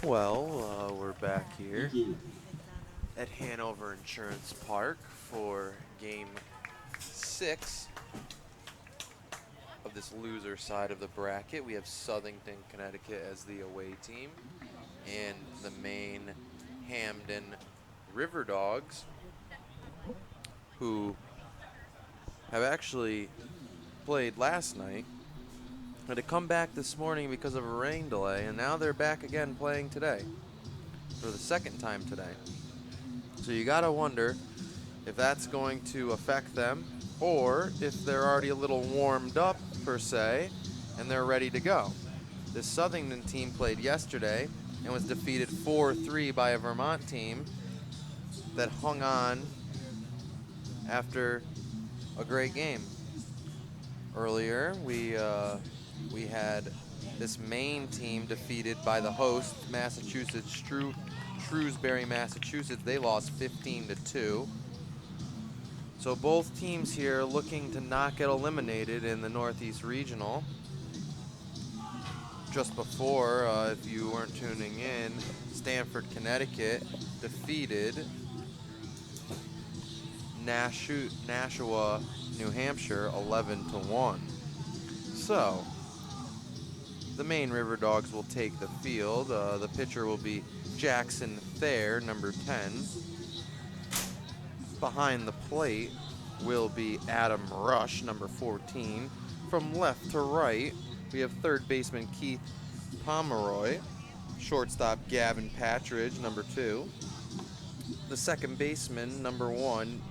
Well, we're back here at Hanover Insurance Park for Game 6 of this loser side of the bracket. We have Southington, Connecticut as the away team, and the main Hamden River Dogs, who have actually played last night, had to come back this morning because of a rain delay, and now they're back again playing today for the second time today. So you gotta wonder if that's going to affect them or if they're already a little warmed up, per se, and they're ready to go. This Southington team played yesterday and was defeated 4-3 by a Vermont team that hung on after a great game. Earlier, we had this Maine team defeated by the host, Massachusetts, Shrewsbury, Massachusetts. They lost 15-2. So both teams here looking to not get eliminated in the Northeast Regional. Just before, if you weren't tuning in, Stamford, Connecticut defeated Nashua, New Hampshire 11-1. So the Maine River Dogs will take the field. The pitcher will be Jackson Thayer, number 10. Behind the plate will be Adam Rush, number 14. From left to right, we have third baseman Keith Pomeroy, shortstop Gavin Patridge, number 2. The second baseman, number 1,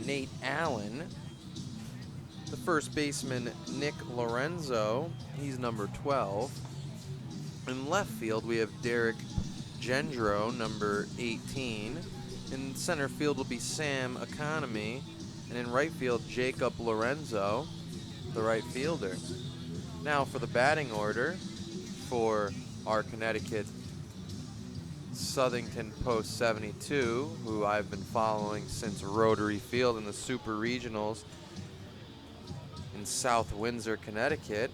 Nate Allen. The first baseman, Nick Lorenzo, he's number 12. In left field, we have Derek Gendro, number 18. In center field will be Sam Economy. And in right field, Jacob Lorenzo, the right fielder. Now for the batting order for our Connecticut Southington Post 72, who I've been following since Rotary Field in the Super Regionals in South Windsor, Connecticut.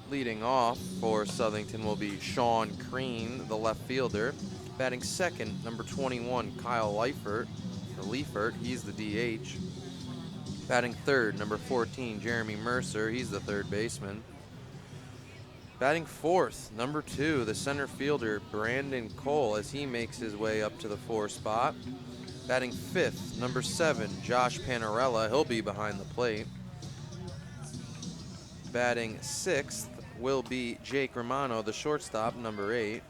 Leading off for Southington will be Sean Crean, the left fielder. Batting second, number 21, Kyle Leibert, he's the DH. Batting third, number 14, Jeremy Mercer, he's the third baseman. Batting fourth, number 2, the center fielder, Brandon Cole, as he makes his way up to the 4 spot. Batting fifth, number 7, Josh Panarella, he'll be behind the plate. Batting sixth will be Jake Romano, the shortstop, number 8.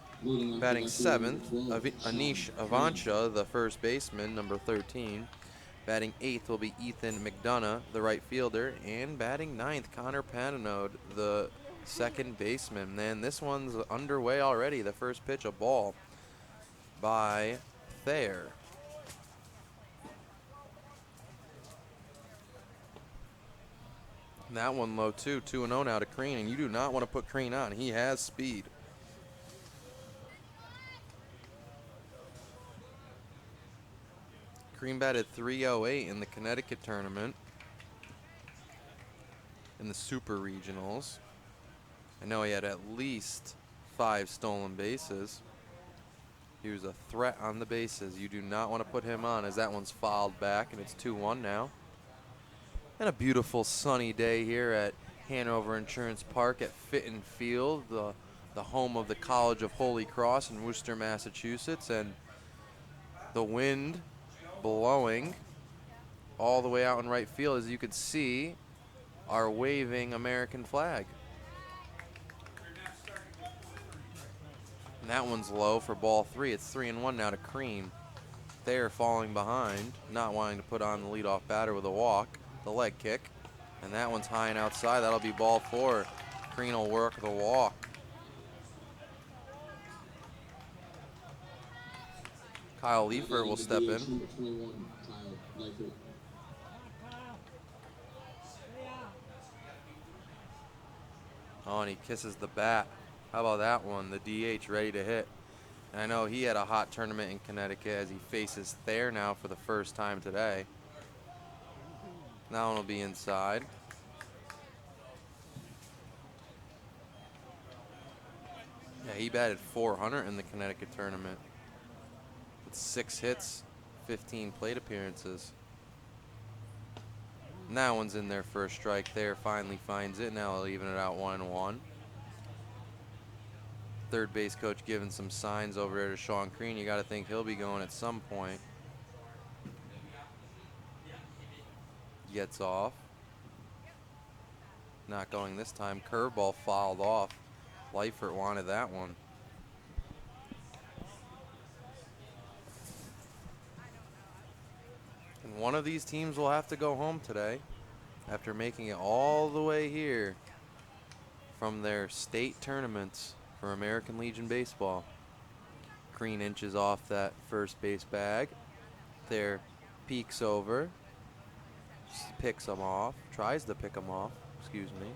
Batting seventh, Anish Avancha, the first baseman, number 13. Batting eighth will be Ethan McDonough, the right fielder. And batting ninth, Connor Patinode, the second baseman. And this one's underway already. The first pitch, a ball by Thayer. And that one low too, 2-0 now to Crean, and you do not want to put Crean on. He has speed. Crean batted .308 in the Connecticut tournament in the Super Regionals. I know he had at least 5 stolen bases. He was a threat on the bases. You do not want to put him on as that one's fouled back, and it's 2-1 now. And a beautiful sunny day here at Hanover Insurance Park at Fitton Field, the home of the College of Holy Cross in Worcester, Massachusetts. And the wind blowing all the way out in right field, as you can see, our waving American flag. And that one's low for ball 3. It's 3-1 now to Crean. They're falling behind, not wanting to put on the leadoff batter with a walk. The leg kick, and that one's high and outside. That'll be ball 4. Crean will work the walk. Kyle Leibert will step in. Oh, and he kisses the bat. How about that one? The DH ready to hit. And I know he had a hot tournament in Connecticut as he faces Thayer now for the first time today. That one will be inside. Yeah, he batted 400 in the Connecticut tournament with 6 hits, 15 plate appearances. And that one's in there for a strike there. Finally finds it. Now they'll even it out 1-1. Third base coach giving some signs over there to Sean Crean. You got to think he'll be going at some point. Gets off. Not going this time. Curveball fouled off. Leibert wanted that one. And one of these teams will have to go home today after making it all the way here from their state tournaments for American Legion Baseball. Crean inches off that first base bag. There, peeks over. Picks him off. Tries to pick him off. Excuse me.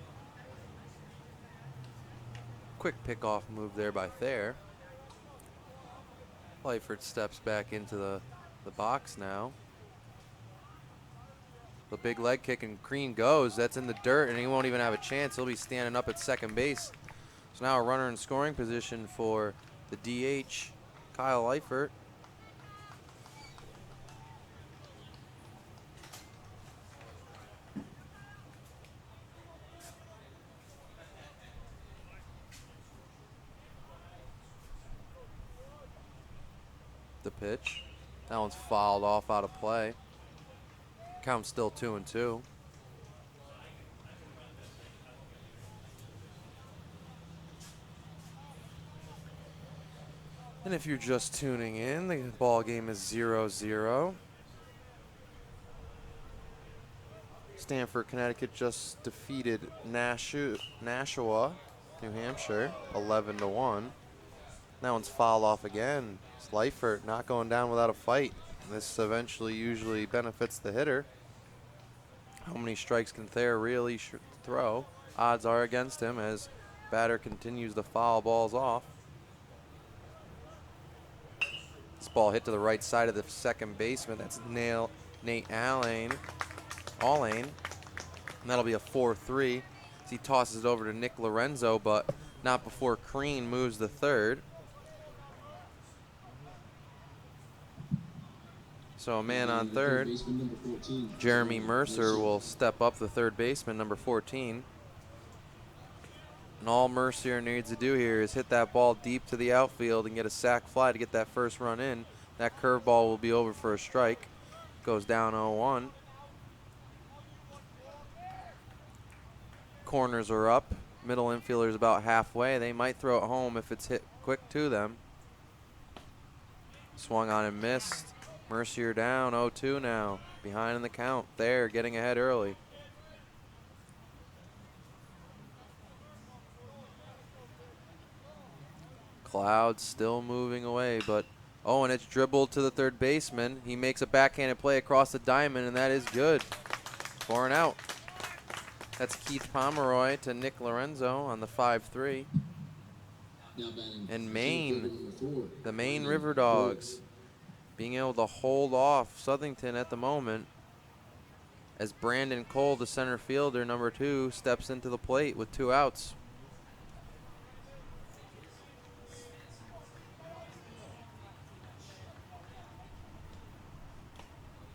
Quick pickoff move there by Thayer. Leibert steps back into the box now. The big leg kick and Crean goes. That's in the dirt and he won't even have a chance. He'll be standing up at second base. So now a runner in scoring position for the DH, Kyle Leibert. The pitch. That one's fouled off out of play. Count's still 2-2. And if you're just tuning in, the ball game is 0-0. Stamford, Connecticut just defeated Nashua, New Hampshire, 11-1. That one's fouled off again. It's Leibert not going down without a fight. This eventually usually benefits the hitter. How many strikes can Thayer really throw? Odds are against him as batter continues to foul balls off. This ball hit to the right side of the second baseman. That's Nate Alleyne. And that'll be a 4-3. As he tosses it over to Nick Lorenzo, but not before Crean moves the third. So a man on third. Jeremy Mercer will step up, the third baseman, number 14. And all Mercer needs to do here is hit that ball deep to the outfield and get a sac fly to get that first run in. That curveball will be over for a strike. Goes down 0-1. Corners are up. Middle infielder's about halfway. They might throw it home if it's hit quick to them. Swung on and missed. Mercier down, 0-2 now. Behind in the count. There, getting ahead early. Cloud still moving away, but and it's dribbled to the third baseman. He makes a backhanded play across the diamond, and that is good. 4 and out. That's Keith Pomeroy to Nick Lorenzo on the 5-3. And Maine, the Maine River Dogs, being able to hold off Southington at the moment as Brandon Cole, the center fielder, number 2, steps into the plate with 2 outs.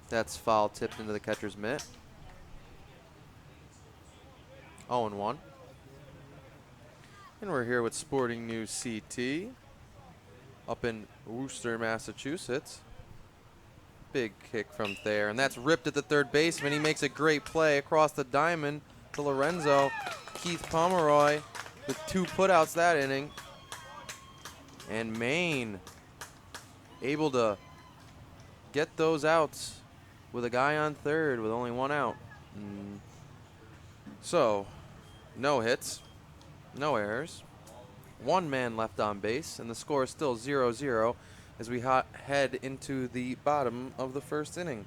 That's foul tipped into the catcher's mitt. 0-1. And we're here with Sporting News CT up in Worcester, Massachusetts. Big kick from Thayer, and that's ripped at the third baseman. He makes a great play across the diamond to Lorenzo. Keith Pomeroy with 2 putouts that inning. And Maine able to get those outs with a guy on third with only 1 out. So, no hits, no errors, 1 man left on base, and the score is still 0-0 as we head into the bottom of the first inning.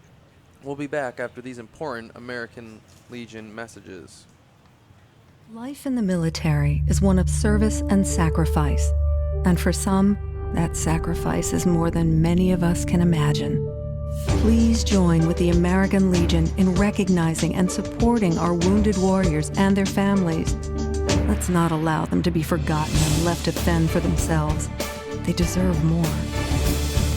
We'll be back after these important American Legion messages. Life in the military is one of service and sacrifice, and for some, that sacrifice is more than many of us can imagine. Please join with the American Legion in recognizing and supporting our wounded warriors and their families. Let's not allow them to be forgotten and left to fend for themselves. They deserve more.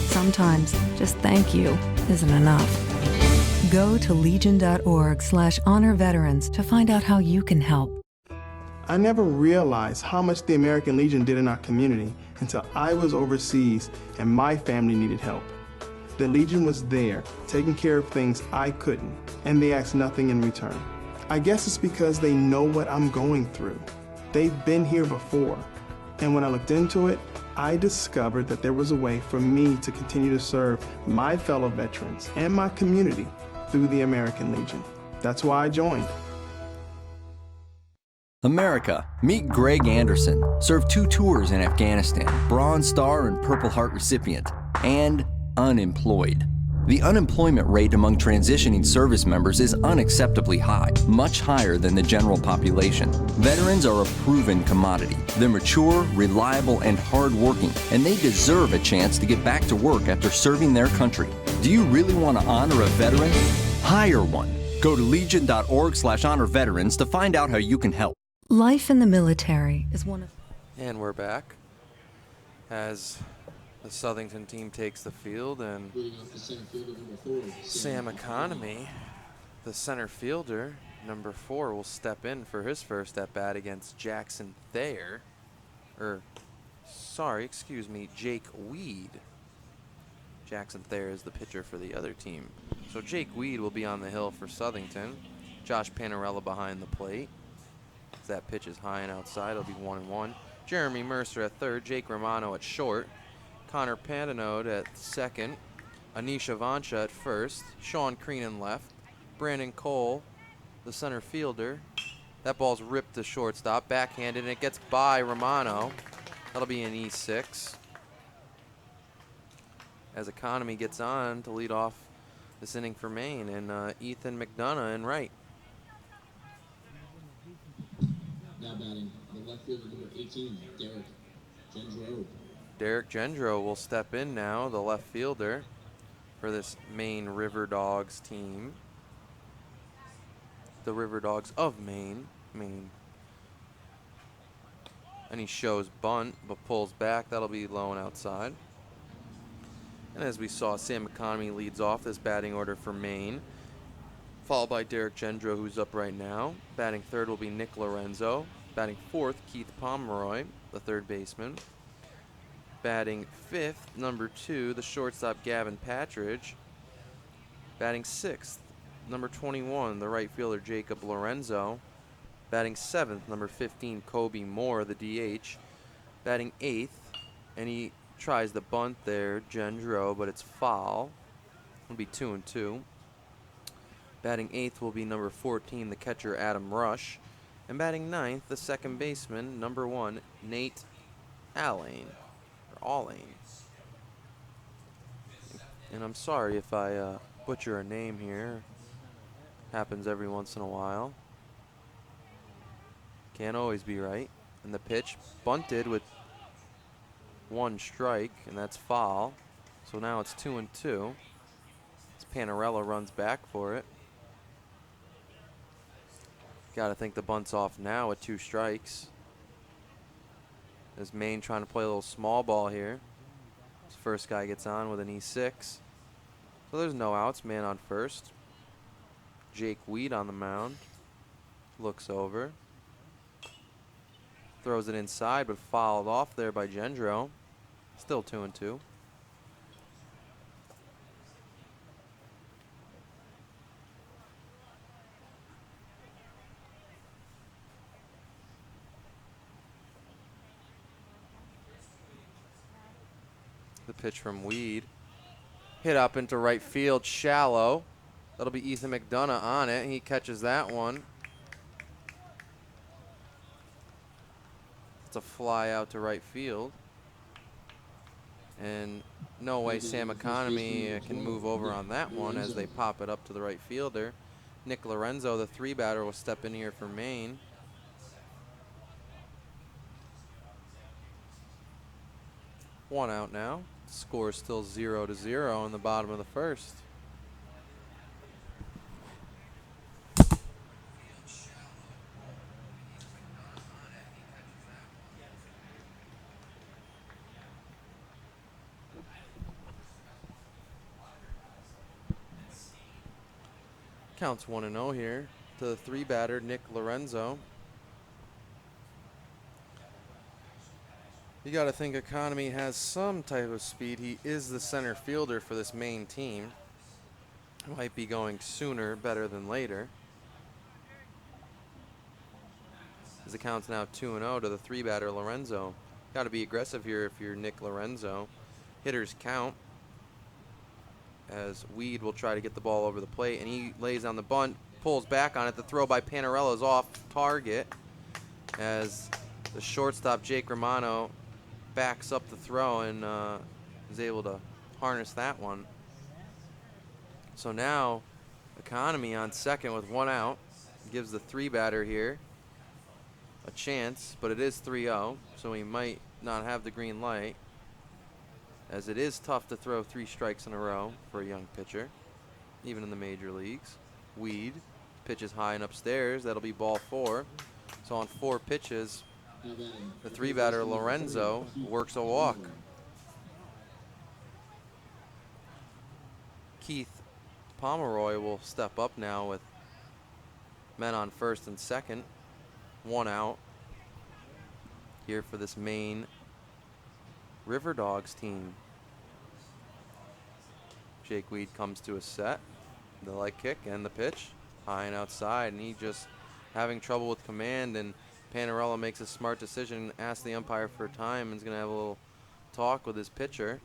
Sometimes just thank you isn't enough. Go to legion.org/honor veterans to find out how you can help. I never realized how much the American Legion did in our community until I was overseas and my family needed help. The Legion was there, taking care of things I couldn't, and they asked nothing in return. I guess it's because they know what I'm going through. They've been here before, and when I looked into it, I discovered that there was a way for me to continue to serve my fellow veterans and my community through the American Legion. That's why I joined. America, meet Greg Anderson, served 2 tours in Afghanistan, Bronze Star and Purple Heart recipient, and unemployed. The unemployment rate among transitioning service members is unacceptably high, much higher than the general population. Veterans are a proven commodity. They're mature, reliable, and hardworking, and they deserve a chance to get back to work after serving their country. Do you really want to honor a veteran? Hire one. Go to legion.org/honor veterans to find out how you can help. Life in the military is one of... And we're back as the Southington team takes the field, and Sam Economy, the center fielder, number 4, will step in for his first at-bat against Jackson Thayer. Jake Weed. Jackson Thayer is the pitcher for the other team. So Jake Weed will be on the hill for Southington. Josh Panarella behind the plate. As that pitch is high and outside, it'll be 1-1. Jeremy Mercer at third, Jake Romano at short, Connor Pantanode at second, Anisha Vancha at first, Sean Creenan left, Brandon Cole, the center fielder. That ball's ripped to shortstop, backhanded, and it gets by Romano. That'll be an E6. As Economy gets on to lead off this inning for Maine, and Ethan McDonough in right. Now batting the left fielder, number 18, Derek Gendro. Derek Gendro will step in now, the left fielder for this Maine River Dogs team. The River Dogs of Maine. And he shows bunt, but pulls back. That'll be low and outside. And as we saw, Sam Economy leads off this batting order for Maine, followed by Derek Gendro, who's up right now. Batting third will be Nick Lorenzo. Batting fourth, Keith Pomeroy, the third baseman. Batting fifth, number 2, the shortstop Gavin Patridge. Batting sixth, number 21, the right fielder Jacob Lorenzo. Batting seventh, number 15, Kobe Moore, the DH. Batting eighth, and he tries the bunt there, Gendro, but it's foul. It'll be 2-2. Batting eighth will be number 14, the catcher Adam Rush. And batting ninth, the second baseman, number 1, Nate Allane. And I'm sorry if I butcher a name here. Happens every once in a while. Can't always be right. And the pitch bunted with 1 strike, and that's foul. So now it's 2-2. As Panarella runs back for it. Got to think the bunt's off now with 2 strikes. As Maine trying to play a little small ball here. This first guy gets on with an E6. So there's no outs, man on first. Jake Weed on the mound. Looks over. Throws it inside, but fouled off there by Gendro. Still 2-2. The pitch from Weed. Hit up into right field, shallow. That'll be Ethan McDonough on it. He catches that one. It's a fly out to right field. And no way Sam Economy can move over on that one as they pop it up to the right fielder. Nick Lorenzo, the 3-batter, will step in here for Maine. One out now. Score is still 0-0 in the bottom of the first. Counts 1-0 here to the 3-batter, Nick Lorenzo. You got to think Economy has some type of speed. He is the center fielder for this main team. Might be going sooner, better than later. As the count's now 2-0 to the 3-batter, Lorenzo. Got to be aggressive here if you're Nick Lorenzo. Hitters count. As Weed will try to get the ball over the plate, and he lays on the bunt, pulls back on it. The throw by Panarello is off target as the shortstop, Jake Romano, backs up the throw and is able to harness that one. So now Economy on second with 1 out. Gives the 3-batter here a chance, but it is 3-0, so he might not have the green light, as it is tough to throw 3 strikes in a row for a young pitcher, even in the major leagues. Weed pitches high and upstairs. That'll be ball 4. So on 4 pitches, the 3-batter Lorenzo works a walk. Keith Pomeroy will step up now with men on first and second. 1 out here for this Maine River Dogs team. Jake Weed comes to a set. The leg kick and the pitch. High and outside, and he just having trouble with command, and Panarello makes a smart decision, asks the umpire for time, and is going to have a little talk with his pitcher.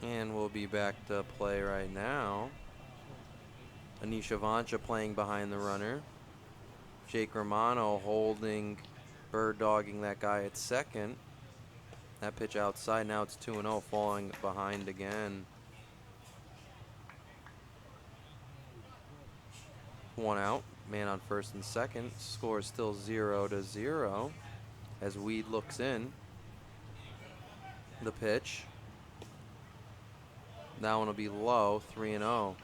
And we'll be back to play right now. Anisha Vancha playing behind the runner. Jake Romano holding, bird dogging that guy at second. That pitch outside. Now it's 2-0, falling behind again. 1 out. Man on first and second. Score is still 0-0 as Weed looks in. The pitch. That one will be low, 3-0.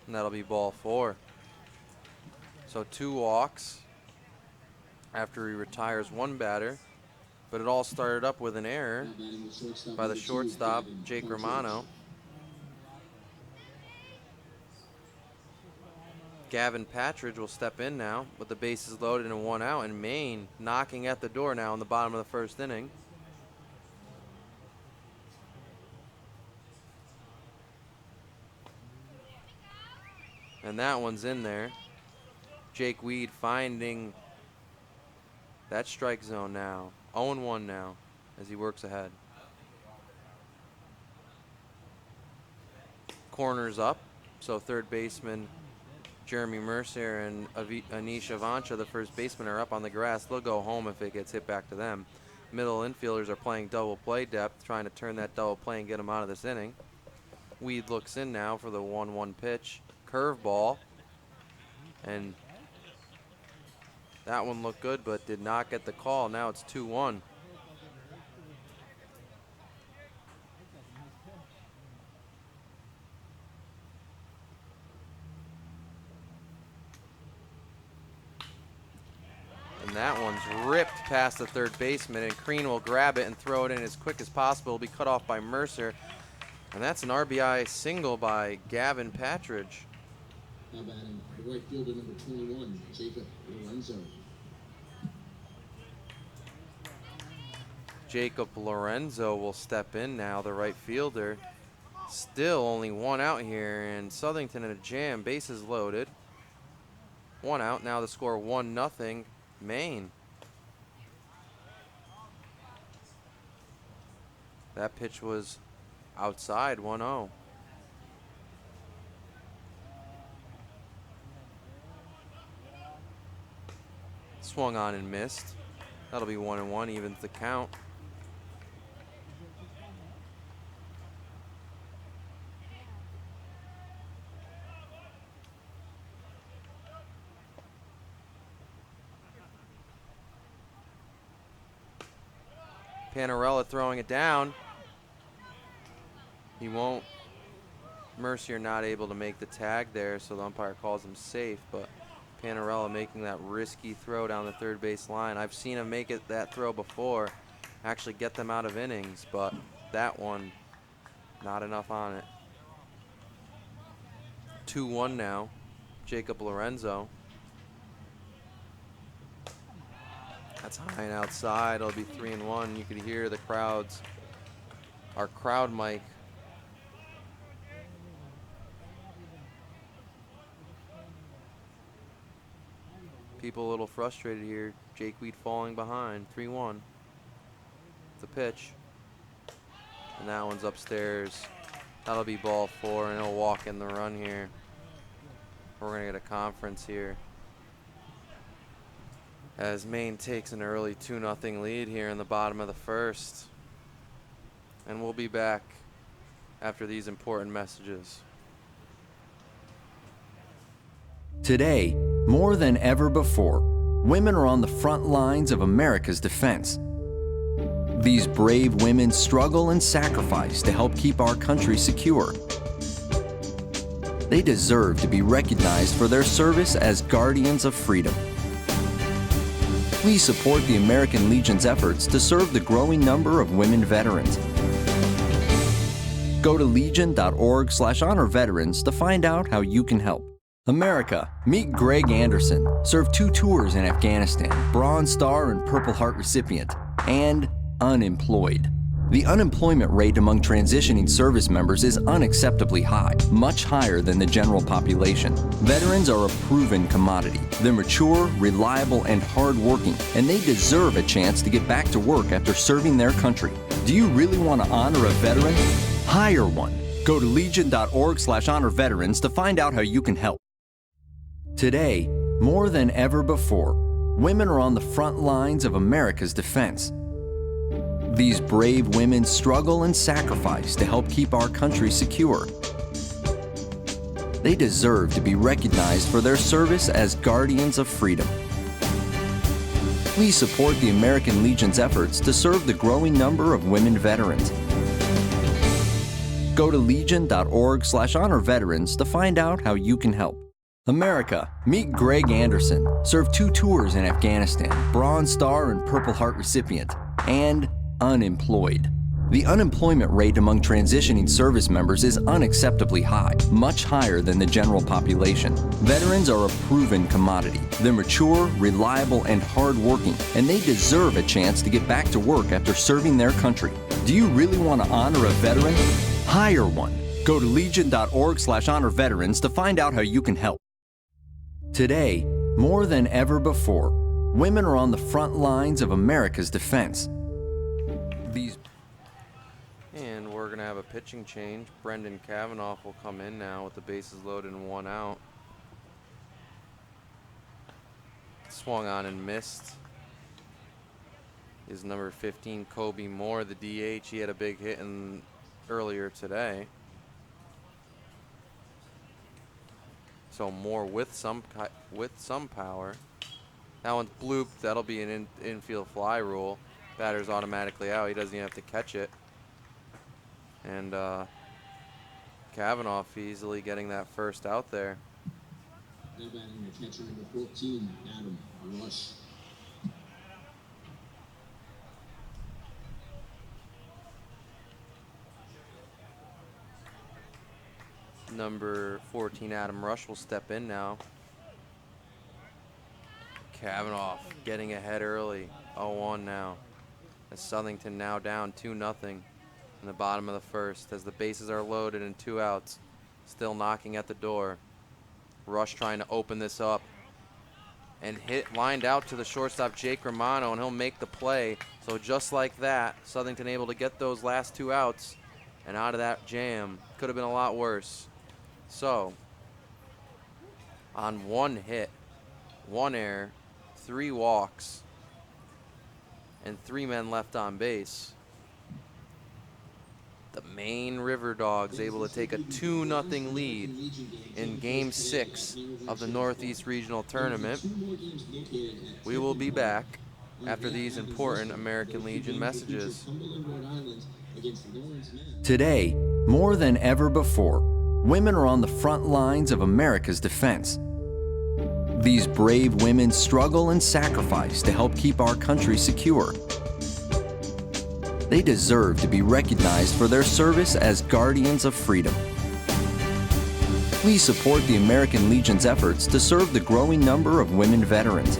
And that'll be ball 4. So 2 walks after he retires 1 batter. But it all started up with an error by the shortstop, Jake Romano. Gavin Patridge will step in now with the bases loaded and 1 out, and Maine knocking at the door now in the bottom of the first inning. And that one's in there. Jake Weed finding that strike zone now. 0-1 now as he works ahead. Corners up, so third baseman Jeremy Mercier and Anisha Vancha, the first baseman, are up on the grass. They'll go home if it gets hit back to them. Middle infielders are playing double play depth, trying to turn that double play and get them out of this inning. Weed looks in now for the 1-1 pitch. Curveball. And that one looked good, but did not get the call. Now it's 2-1. And that one's ripped past the third baseman, and Crean will grab it and throw it in as quick as possible. It'll be cut off by Mercer. And that's an RBI single by Gavin Patridge. Now batting the right fielder, number 21, Jacob Lorenzo. Jacob Lorenzo will step in now, the right fielder. Still only 1 out here, and Southington in a jam, bases loaded. 1 out, now the score 1-0, Maine. That pitch was outside, 1-0. Swung on and missed. That'll be 1-1, evens the count. Panarella throwing it down. He won't. Mercier not able to make the tag there, so the umpire calls him safe, but Panarella making that risky throw down the third base line. I've seen him make that throw before, actually get them out of innings, but that one, not enough on it. 2-1 now, Jacob Lorenzo. That's high and outside. It'll be 3-1. You could hear the crowds, our crowd mic. People a little frustrated here. Jake Wheat falling behind. 3-1. It's a pitch. And that one's upstairs. That'll be ball 4, and he'll walk in the run here. We're going to get a conference here, as Maine takes an early 2-0 lead here in the bottom of the first. And we'll be back after these important messages. Today, more than ever before, women are on the front lines of America's defense. These brave women struggle and sacrifice to help keep our country secure. They deserve to be recognized for their service as guardians of freedom. Please support the American Legion's efforts to serve the growing number of women veterans. Go to legion.org/honor veterans to find out how you can help. America, meet Greg Anderson, served 2 tours in Afghanistan, Bronze Star and Purple Heart recipient, and unemployed. The unemployment rate among transitioning service members is unacceptably high, much higher than the general population. Veterans are a proven commodity. They're mature, reliable, and hardworking, and they deserve a chance to get back to work after serving their country. Do you really want to honor a veteran? Hire one. Go to legion.org/honor veterans to find out how you can help. Today, more than ever before, women are on the front lines of America's defense. These brave women struggle and sacrifice to help keep our country secure. They deserve to be recognized for their service as guardians of freedom. Please support the American Legion's efforts to serve the growing number of women veterans. Go to legion.org/honor veterans to find out how you can help. America, meet Greg Anderson, served 2 tours in Afghanistan, Bronze Star and Purple Heart recipient, and unemployed. The unemployment rate among transitioning service members is unacceptably high, much higher than the general population. Veterans are a proven commodity. They're mature, reliable, and hardworking, and they deserve a chance to get back to work after serving their country. Do you really want to honor a veteran? Hire one. Go to legion.org/honor veterans to find out how you can help. Today, more than ever before, women are on the front lines of America's defense. And we're going to have a pitching change. Brendan Kavanaugh will come in now with the bases loaded and 1 out. Swung on and missed is number 15, Kobe Moore, the DH. He had a big hit earlier today. So Moore with some power. That one's blooped. That'll be an infield fly rule. Batter's automatically out. He doesn't even have to catch it. And Kavanaugh easily getting that first out there. Now batting the catcher number 14, Adam Rush. Number 14, Adam Rush, will step in now. Kavanaugh getting ahead early, 0-1 now. As Southington now down 2-0 in the bottom of the first, as the bases are loaded and 2 outs. Still knocking at the door. Rush trying to open this up. And lined out to the shortstop, Jake Romano, and he'll make the play. So just like that, Southington able to get those last 2 outs and out of that jam. Could have been a lot worse. So, on 1 hit, 1 error, 3 walks, and 3 men left on base, the Maine River Dogs able to take a 2-0 lead in Game 6 of the Northeast Regional Tournament. We will be back after these important American Legion messages. Today, more than ever before, women are on the front lines of America's defense. These brave women struggle and sacrifice to help keep our country secure. They deserve to be recognized for their service as guardians of freedom. Please support the American Legion's efforts to serve the growing number of women veterans.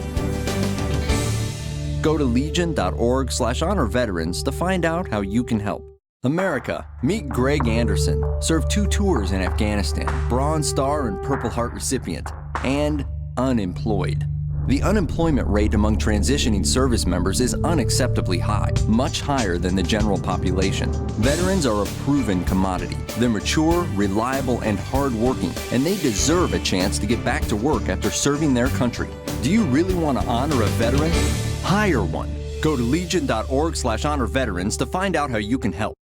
Go to legion.org/honor veterans to find out how you can help. America, meet Greg Anderson, served 2 tours in Afghanistan, Bronze Star and Purple Heart recipient, and unemployed. The unemployment rate among transitioning service members is unacceptably high, much higher than the general population. Veterans are a proven commodity. They're mature, reliable, and hardworking, and they deserve a chance to get back to work after serving their country. Do you really want to honor a veteran? Hire one. Go to legion.org/honor veterans to find out how you can help.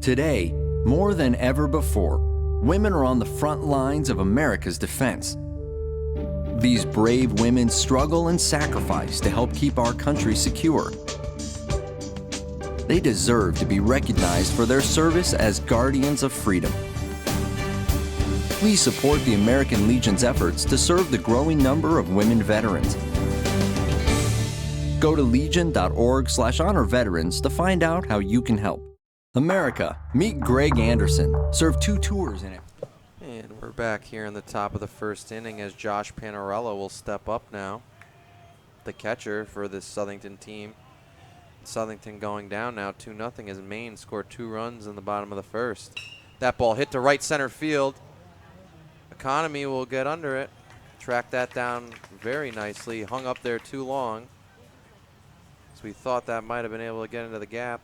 Today, more than ever before, women are on the front lines of America's defense. These brave women struggle and sacrifice to help keep our country secure. They deserve to be recognized for their service as guardians of freedom. Please support the American Legion's efforts to serve the growing number of women veterans. Go to legion.org/honor veterans to find out how you can help. America, meet Greg Anderson, served 2 tours in it. And we're back here in the top of the first inning as Josh Panarello will step up now, the catcher for this Southington team. Southington going down now 2-0 as Maine scored 2 runs in the bottom of the first. That ball hit to right center field. Economy will get under it. Track that down very nicely. Hung up there too long. So we thought that might have been able to get into the gap.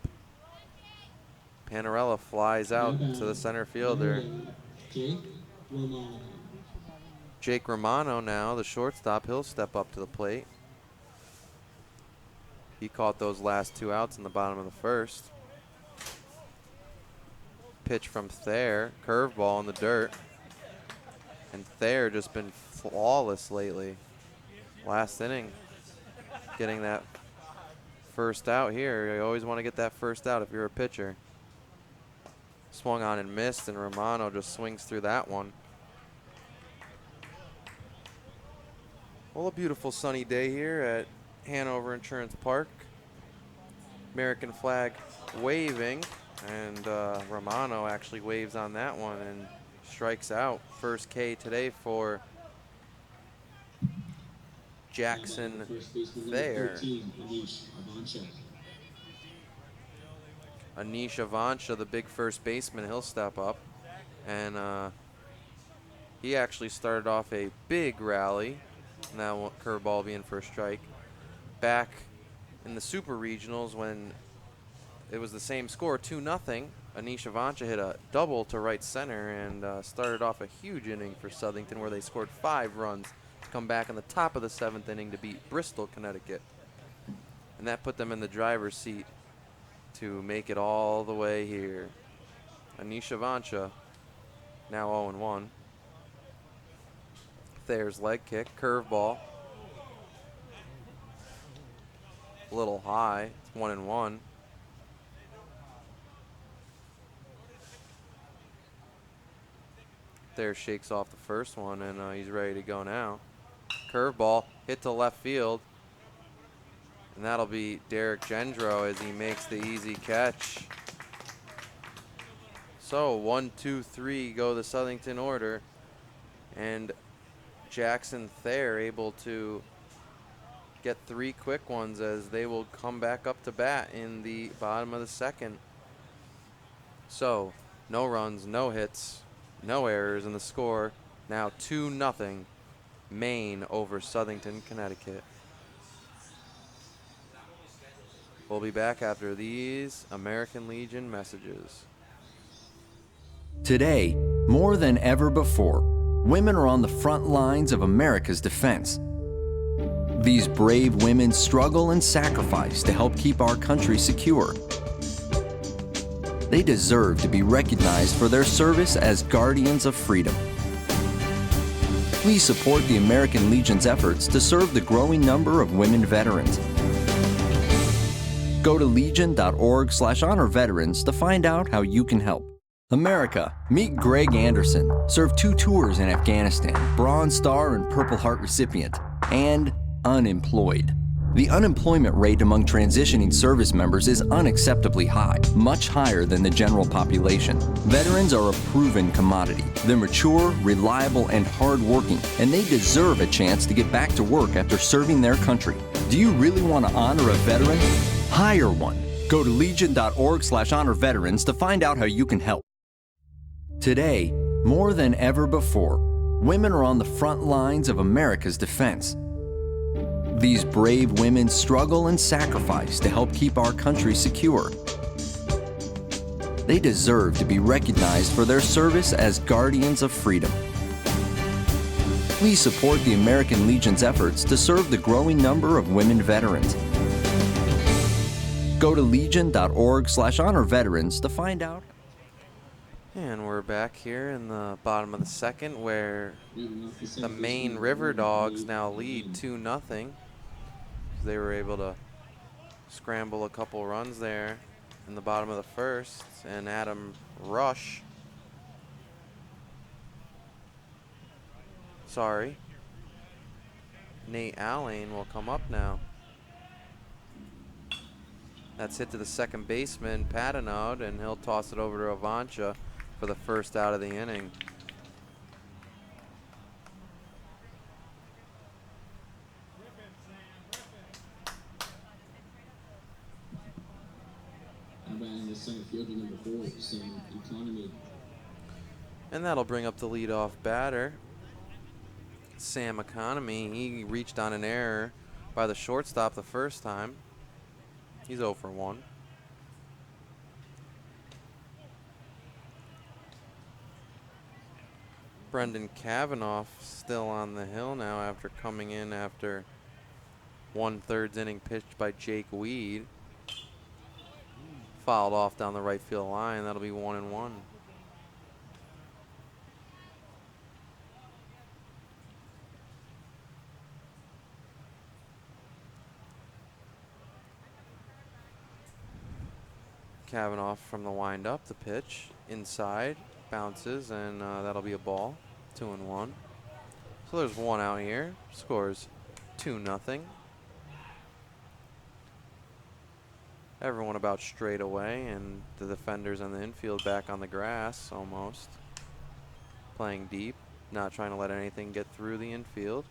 Panarello flies out to the center fielder. Jake Romano now, the shortstop, he'll step up to the plate. He caught those last 2 outs in the bottom of the first. Pitch from Thayer, curveball in the dirt. And Thayer just been flawless lately. Last inning, getting that first out here. You always want to get that first out if you're a pitcher. Swung on and missed, and Romano just swings through that one. Well, a beautiful sunny day here at Hanover Insurance Park. American flag waving, and Romano actually waves on that one and strikes out. First K today for Jackson Thayer. Anish Avancha, the big first baseman, he'll step up. And he actually started off a big rally. Now curveball being first strike. Back in the Super Regionals when it was the same score, 2-0, Anish Avancha hit a double to right center and started off a huge inning for Southington where they scored 5 runs to come back in the top of the 7th inning to beat Bristol, Connecticut. And that put them in the driver's seat to make it all the way here. Anish Avancha now 0-1. Thayer's leg kick, curveball. A little high, it's 1-1. Thayer shakes off the first one and he's ready to go now. Curveball hit to left field. And that'll be Derek Gendro as he makes the easy catch. So 1, 2, 3 go the Southington order. And Jackson Thayer able to get 3 quick ones as they will come back up to bat in the bottom of the second. So no runs, no hits, no errors in the score. Now 2-0 Maine over Southington, Connecticut. We'll be back after these American Legion messages. Today, more than ever before, women are on the front lines of America's defense. These brave women struggle and sacrifice to help keep our country secure. They deserve to be recognized for their service as guardians of freedom. Please support the American Legion's efforts to serve the growing number of women veterans. Go to legion.org/honor veterans to find out how you can help. America, meet Greg Anderson, served 2 tours in Afghanistan, Bronze Star and Purple Heart recipient, and unemployed. The unemployment rate among transitioning service members is unacceptably high, much higher than the general population. Veterans are a proven commodity. They're mature, reliable, and hardworking, and they deserve a chance to get back to work after serving their country. Do you really want to honor a veteran? Hire one. Go to legion.org/honor veterans to find out how you can help. Today, more than ever before, women are on the front lines of America's defense. These brave women struggle and sacrifice to help keep our country secure. They deserve to be recognized for their service as guardians of freedom. Please support the American Legion's efforts to serve the growing number of women veterans. Go to legion.org/honor veterans to find out. And we're back here in the bottom of the second where the Maine River Dogs now lead 2-0. They were able to scramble a couple runs there in the bottom of the first, and Adam Rush, Nate Alleyne will come up now. That's hit to the second baseman, Patinode, and he'll toss it over to Avancha for the first out of the inning. And that'll bring up the leadoff batter, Sam Economy. He reached on an error by the shortstop the first time. He's 0 for 1. Brendan Kavanaugh still on the hill now after coming in after 1/3 inning pitched by Jake Weed. Fouled off down the right field line. That'll be 1-1. Kavanaugh from the windup, the pitch inside, bounces, and that'll be a ball. 2-1. So there's 1 out here. Scores 2-0. Everyone about straight away, and the defenders on the infield back on the grass almost. Playing deep, not trying to let anything get through the infield.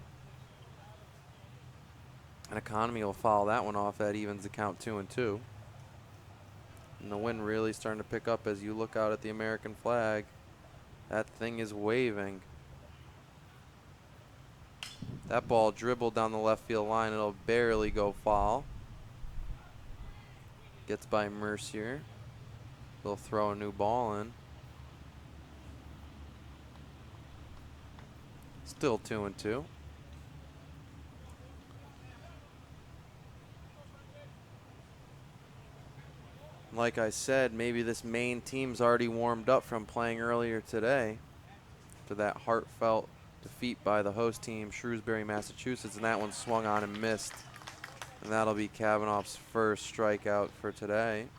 And Economy will foul that one off. That evens the count 2-2. And the wind really starting to pick up as you look out at the American flag. That thing is waving. That ball dribbled down the left field line. It'll barely go foul. Gets by Mercier. They'll throw a new ball in. Still 2-2. Like I said, maybe this Maine team's already warmed up from playing earlier today after that heartfelt defeat by the host team, Shrewsbury, Massachusetts, and that one swung on and missed. And that'll be Kavanaugh's first strikeout for today.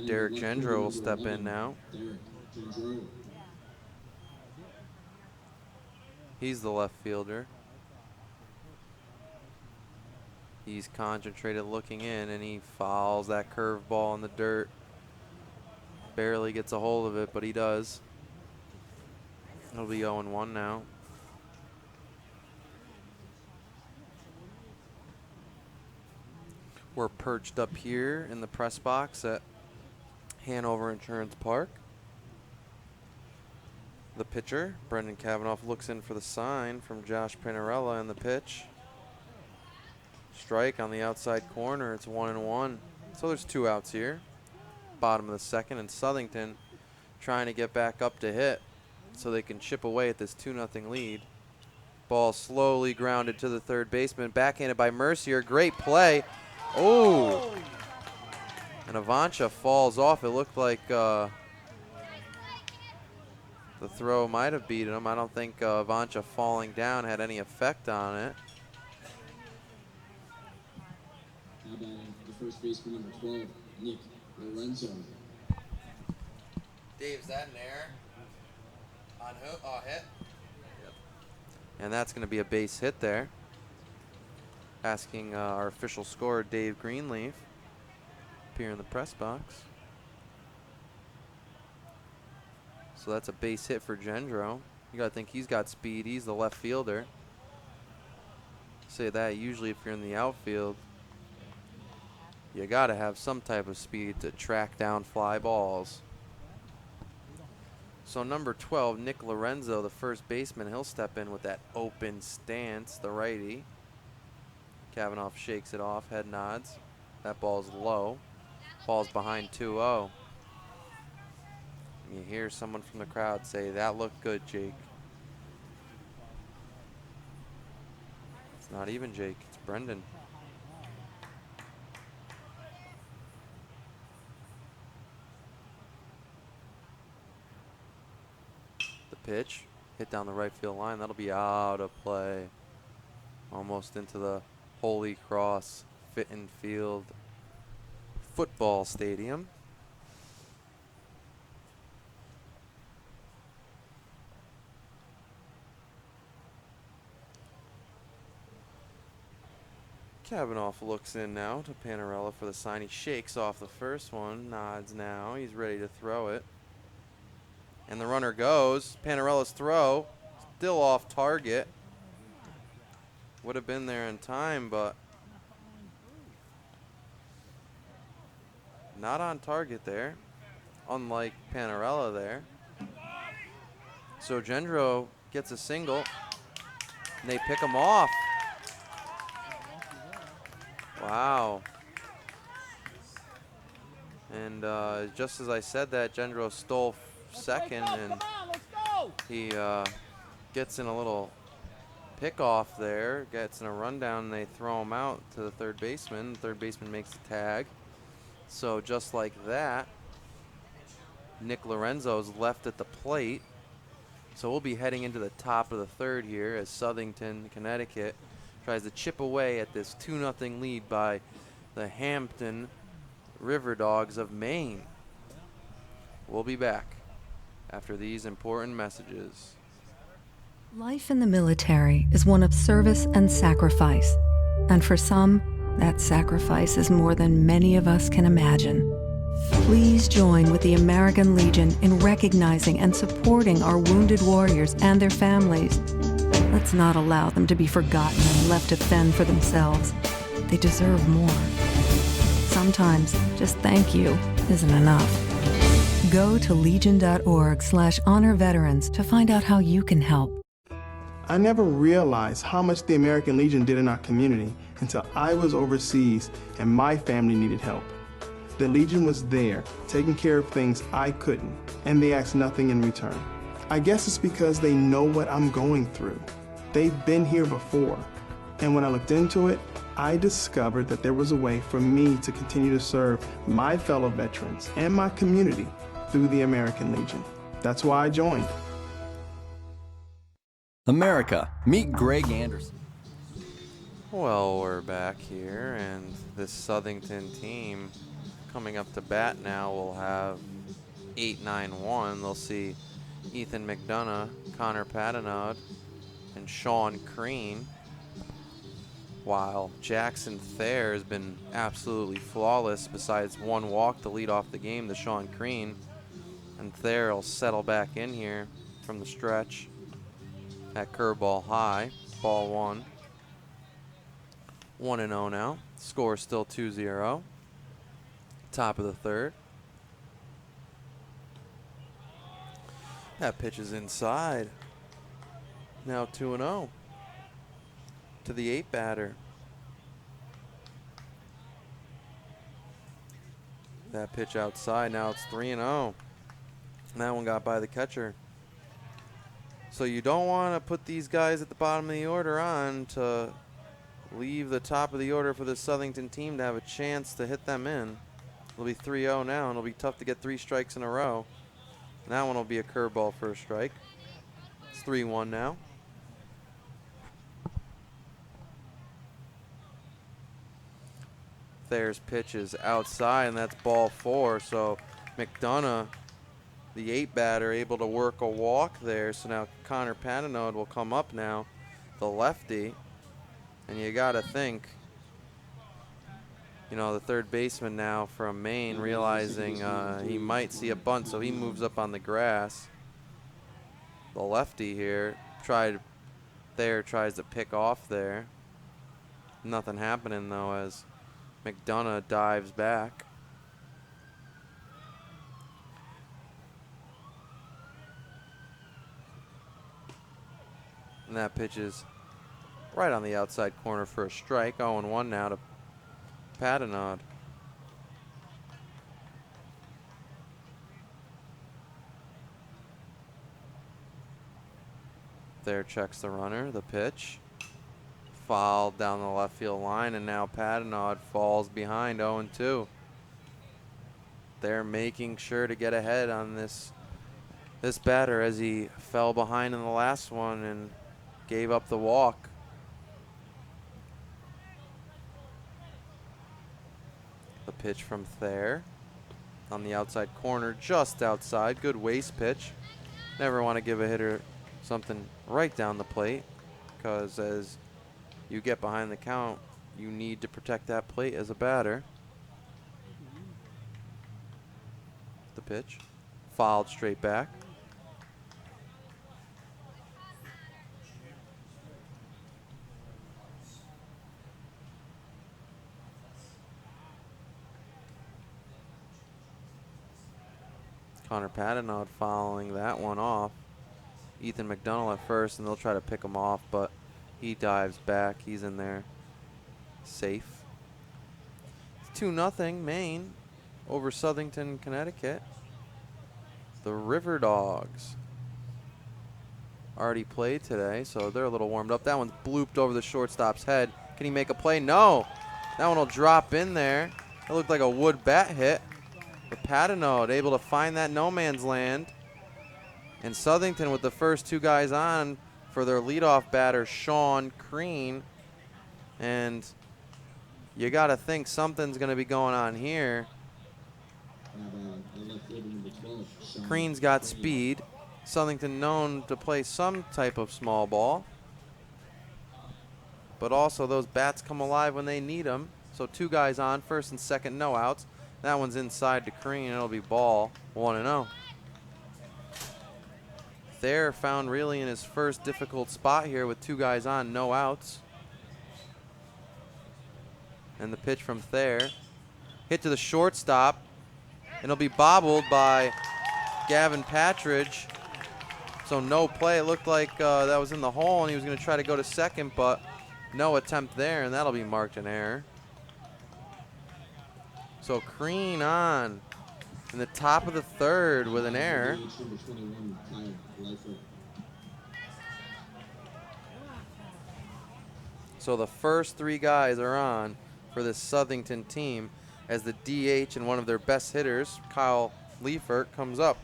Derek Gendro will step in now. He's the left fielder. He's concentrated looking in, and he fouls that curveball in the dirt. Barely gets a hold of it, but he does. It'll be 0-1 now. We're perched up here in the press box at Hanover Insurance Park. The pitcher, Brendan Kavanaugh, looks in for the sign from Josh Pinarella, and the pitch. Strike on the outside corner. It's 1-1. So there's 2 outs here. Bottom of the second, and Southington trying to get back up to hit so they can chip away at this 2-0 lead. Ball slowly grounded to the third baseman. Backhanded by Mercier. Great play. Oh! And Avancha falls off. It looked like The throw might have beaten him. I don't think Vancha falling down had any effect on it. Now batting the first baseman, number 12, Nick Lorenzo. Dave, is that an error? On who? Oh, hit? Yep. And that's going to be a base hit there. Asking our official scorer, Dave Greenleaf, appear in the press box. So that's a base hit for Gendro. You got to think he's got speed. He's the left fielder. Say that usually if you're in the outfield, you got to have some type of speed to track down fly balls. So number 12, Nick Lorenzo, the first baseman, he'll step in with that open stance, the righty. Kavanaugh shakes it off, head nods. That ball's low. Ball's behind 2-0. You hear someone from the crowd say, "That looked good, Jake." It's not even Jake, it's Brendan. The pitch, hit down the right field line. That'll be out of play. Almost into the Holy Cross Fitton Field football stadium. Kavanaugh looks in now to Panarella for the sign. He shakes off the first one, nods now. He's ready to throw it. And the runner goes. Panarella's throw, still off target. Would have been there in time, but not on target there, unlike Panarella there. So Gendro gets a single, and they pick him off. Wow. And just as I said that, Gendro stole second, and he gets in a little pickoff there, gets in a rundown, and they throw him out to the third baseman. The third baseman makes the tag. So just like that, Nick Lorenzo's left at the plate. So we'll be heading into the top of the third here as Southington, Connecticut, tries to chip away at this 2-0 lead by the Hampton River Dogs of Maine. We'll be back after these important messages. Life in the military is one of service and sacrifice. And for some, that sacrifice is more than many of us can imagine. Please join with the American Legion in recognizing and supporting our wounded warriors and their families. Let's not allow them to be forgotten and left to fend for themselves. They deserve more. Sometimes just thank you isn't enough. Go to legion.org/honor veterans to find out how you can help. I never realized how much the American Legion did in our community until I was overseas and my family needed help. The Legion was there, taking care of things I couldn't, and they asked nothing in return. I guess it's because they know what I'm going through. They've been here before. And when I looked into it, I discovered that there was a way for me to continue to serve my fellow veterans and my community through the American Legion. That's why I joined. America, meet Greg Anderson. Well, we're back here, and this Southington team coming up to bat now will have 8-9-1. They'll see Ethan McDonough, Connor Padenod, and Sean Crean, while Jackson Thayer has been absolutely flawless besides one walk to lead off the game to Sean Crean. And Thayer will settle back in here from the stretch. That curveball high, ball one. 1-0 now. Score still 2-0. Top of the third. That pitch is inside. Now 2-0 to the 8 batter. That pitch outside. Now it's 3-0. That one got by the catcher. So you don't want to put these guys at the bottom of the order on to leave the top of the order for the Southington team to have a chance to hit them in. It'll be 3-0 now, and it'll be tough to get 3 strikes in a row. That one will be a curveball for a strike. It's 3-1 now. Thayer's pitch is outside, and that's ball 4. So McDonough, the 8 batter, able to work a walk there. So now Connor Patinode will come up now, the lefty. And you got to think, you know, the third baseman now from Maine realizing he might see a bunt, so he moves up on the grass. The lefty here Thayer tries to pick off there. Nothing happening though as McDonough dives back. And that pitch is right on the outside corner for a strike. 0-1 now to Patinode. There checks the runner, the pitch. Fouled down the left field line, and now Patinode falls behind 0-2. They're making sure to get ahead on this batter as he fell behind in the last one and gave up the walk. The pitch from Thayer on the outside corner, just outside. Good waste pitch. Never want to give a hitter something right down the plate, because as you get behind the count, you need to protect that plate as a batter. The pitch, fouled straight back. Connor Patinode following that one off. Ethan McDonald at first, and they'll try to pick him off, but he dives back. He's in there safe. It's 2-0 Maine over Southington, Connecticut. The River Dogs already played today, so they're a little warmed up. That one's blooped over the shortstop's head. Can he make a play? No. That one will drop in there. It looked like a wood bat hit. But Patinode able to find that no man's land. And Southington with the first 2 guys on for their leadoff batter, Sean Crean. And you got to think something's going to be going on here. Crean's got speed. Southington known to play some type of small ball. But also those bats come alive when they need them. So 2 guys on, first and second, no outs. That one's inside to Crean. It'll be ball 1-0. Thayer found really in his first difficult spot here with 2 guys on, no outs. And the pitch from Thayer. Hit to the shortstop. And it'll be bobbled by Gavin Patridge. So no play. It looked like that was in the hole and he was going to try to go to second, but no attempt there, and that'll be marked an error. So Crean on in the top of the 3rd with an error. So the first 3 guys are on for this Southington team as the DH and one of their best hitters, Kyle Leibert, comes up.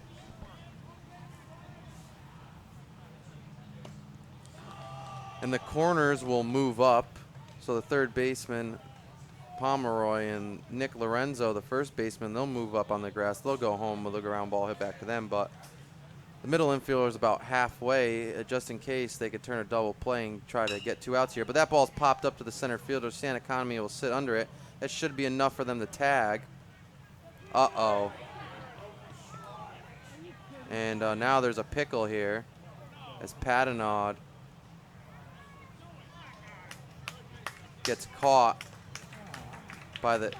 And the corners will move up. So the third baseman, Pomeroy, and Nick Lorenzo, the first baseman, they'll move up on the grass. They'll go home with a ground ball hit back to them. But the middle infielder is about halfway, just in case they could turn a double play and try to get 2 outs here. But that ball's popped up to the center fielder. Stan Economy will sit under it. That should be enough for them to tag. Uh-oh. And now there's a pickle here as Patinode gets caught by the,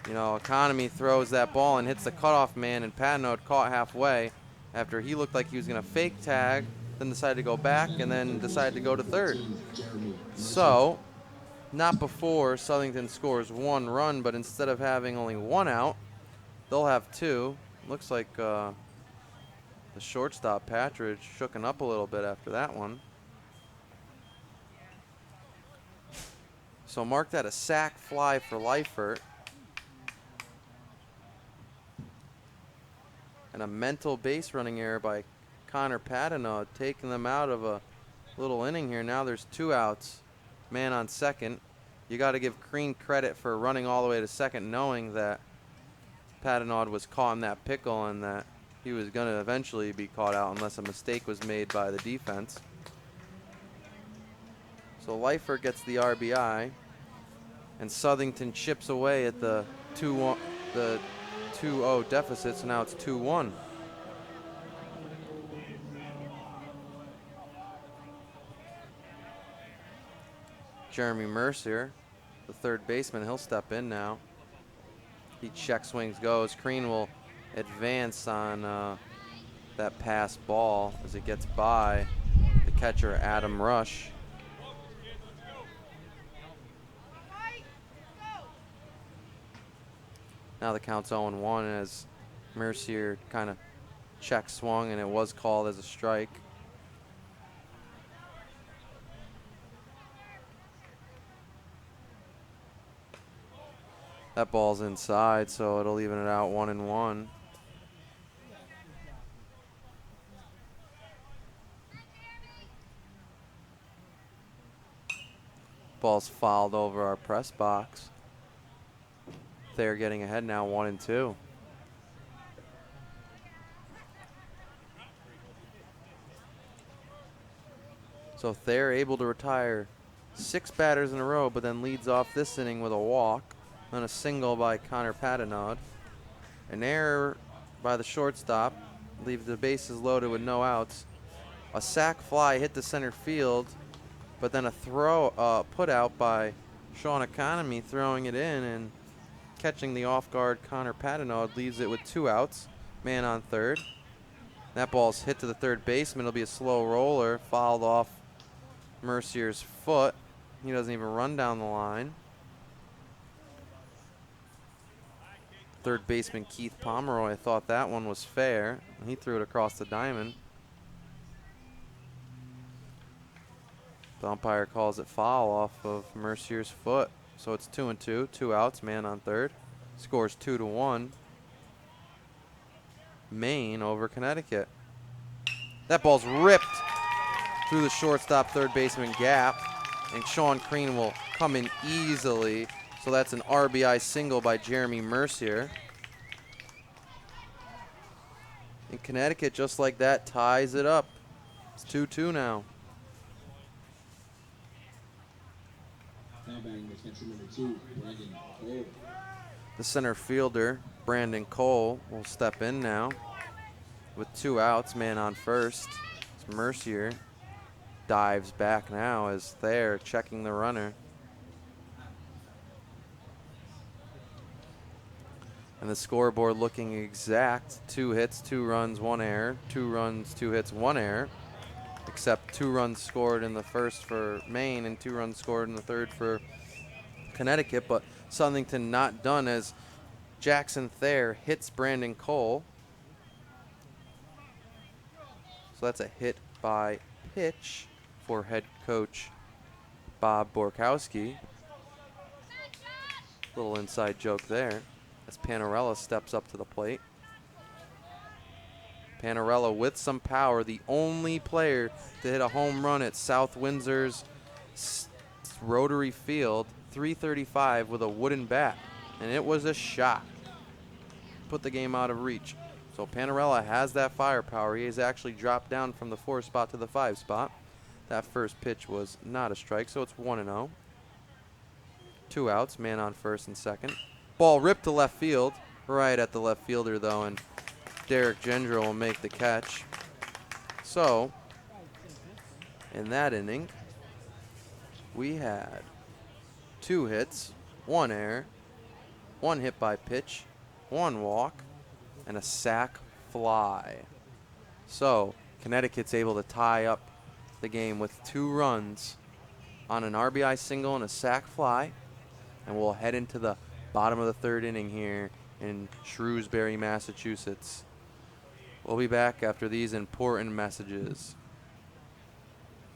Economy throws that ball and hits the cutoff man, and Patinode caught halfway after he looked like he was going to fake tag, then decided to go back, and then decided to go to third. So, not before Southington scores 1 run, but instead of having only 1 out, they'll have 2. Looks like the shortstop, Patridge, shooken up a little bit after that one. So mark that a sac fly for Leibert. And a mental base running error by Connor Padenaude, taking them out of a little inning here. Now there's 2 outs, man on second. You got to give Crean credit for running all the way to second, knowing that Padenaude was caught in that pickle and that he was going to eventually be caught out unless a mistake was made by the defense. So Leibert gets the RBI, and Southington chips away at the 2-0 deficit, so now it's 2-1. Jeremy Mercier, the third baseman, he'll step in now. He check swings, goes. Crean will advance on that pass ball as it gets by the catcher, Adam Rush. Now the count's 0-1 as Mercier kind of check swung, and it was called as a strike. That ball's inside, so it'll even it out 1-1. Ball's fouled over our press box. They're getting ahead now, 1-2. So Thayer able to retire 6 batters in a row, but then leads off this inning with a walk. Then a single by Connor Padenaude. An error by the shortstop. Leaves the bases loaded with no outs. A sac fly hit the center field, but then a put out by Sean Economy throwing it in and catching the off guard Connor Padenaude leaves it with 2 outs. Man on third. That ball's hit to the third baseman. It'll be a slow roller, fouled off Mercier's foot. He doesn't even run down the line. Third baseman Keith Pomeroy thought that one was fair. He threw it across the diamond. The umpire calls it foul off of Mercier's foot. So it's 2-2, 2 outs, man on third. Scores 2-1. Maine over Connecticut. That ball's ripped through the shortstop third baseman gap, and Sean Crean will come in easily. So that's an RBI single by Jeremy Mercier. And Connecticut, just like that, ties it up. It's 2-2 now. Now batting the catcher number 2, Brandon Cole. The center fielder, Brandon Cole, will step in now with 2 outs, man on first. It's Mercier dives back now as Thayer checking the runner. And the scoreboard looking exact. 2 hits, 2 runs, 1 error. 2 runs, 2 hits, 1 error. Except 2 runs scored in the first for Maine and 2 runs scored in the third for Connecticut. But Southington not done as Jackson Thayer hits Brandon Cole. So that's a hit by pitch for head coach Bob Borkowski. Little inside joke there as Panarella steps up to the plate. Panarella with some power, the only player to hit a home run at South Windsor's Rotary Field, .335 with a wooden bat, and it was a shot. Put the game out of reach. So Panarella has that firepower. He has actually dropped down from the 4 spot to the 5 spot. That first pitch was not a strike, so it's 1-0. 2 outs, man on first and second. Ball ripped to left field, right at the left fielder though, and Derek Gendro will make the catch. So, in that inning, we had 2 hits, 1 error, 1 hit by pitch, 1 walk, and a sac fly. So, Connecticut's able to tie up the game with 2 runs on an RBI single and a sac fly, and we'll head into the bottom of the 3rd inning here in Shrewsbury, Massachusetts. We'll be back after these important messages.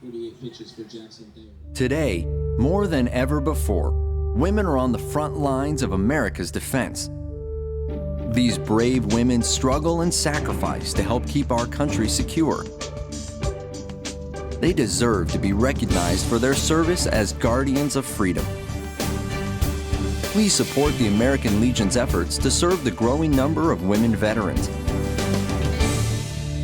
48 pitches for Jackson Thayer. Today, more than ever before, women are on the front lines of America's defense. These brave women struggle and sacrifice to help keep our country secure. They deserve to be recognized for their service as guardians of freedom. Please support the American Legion's efforts to serve the growing number of women veterans.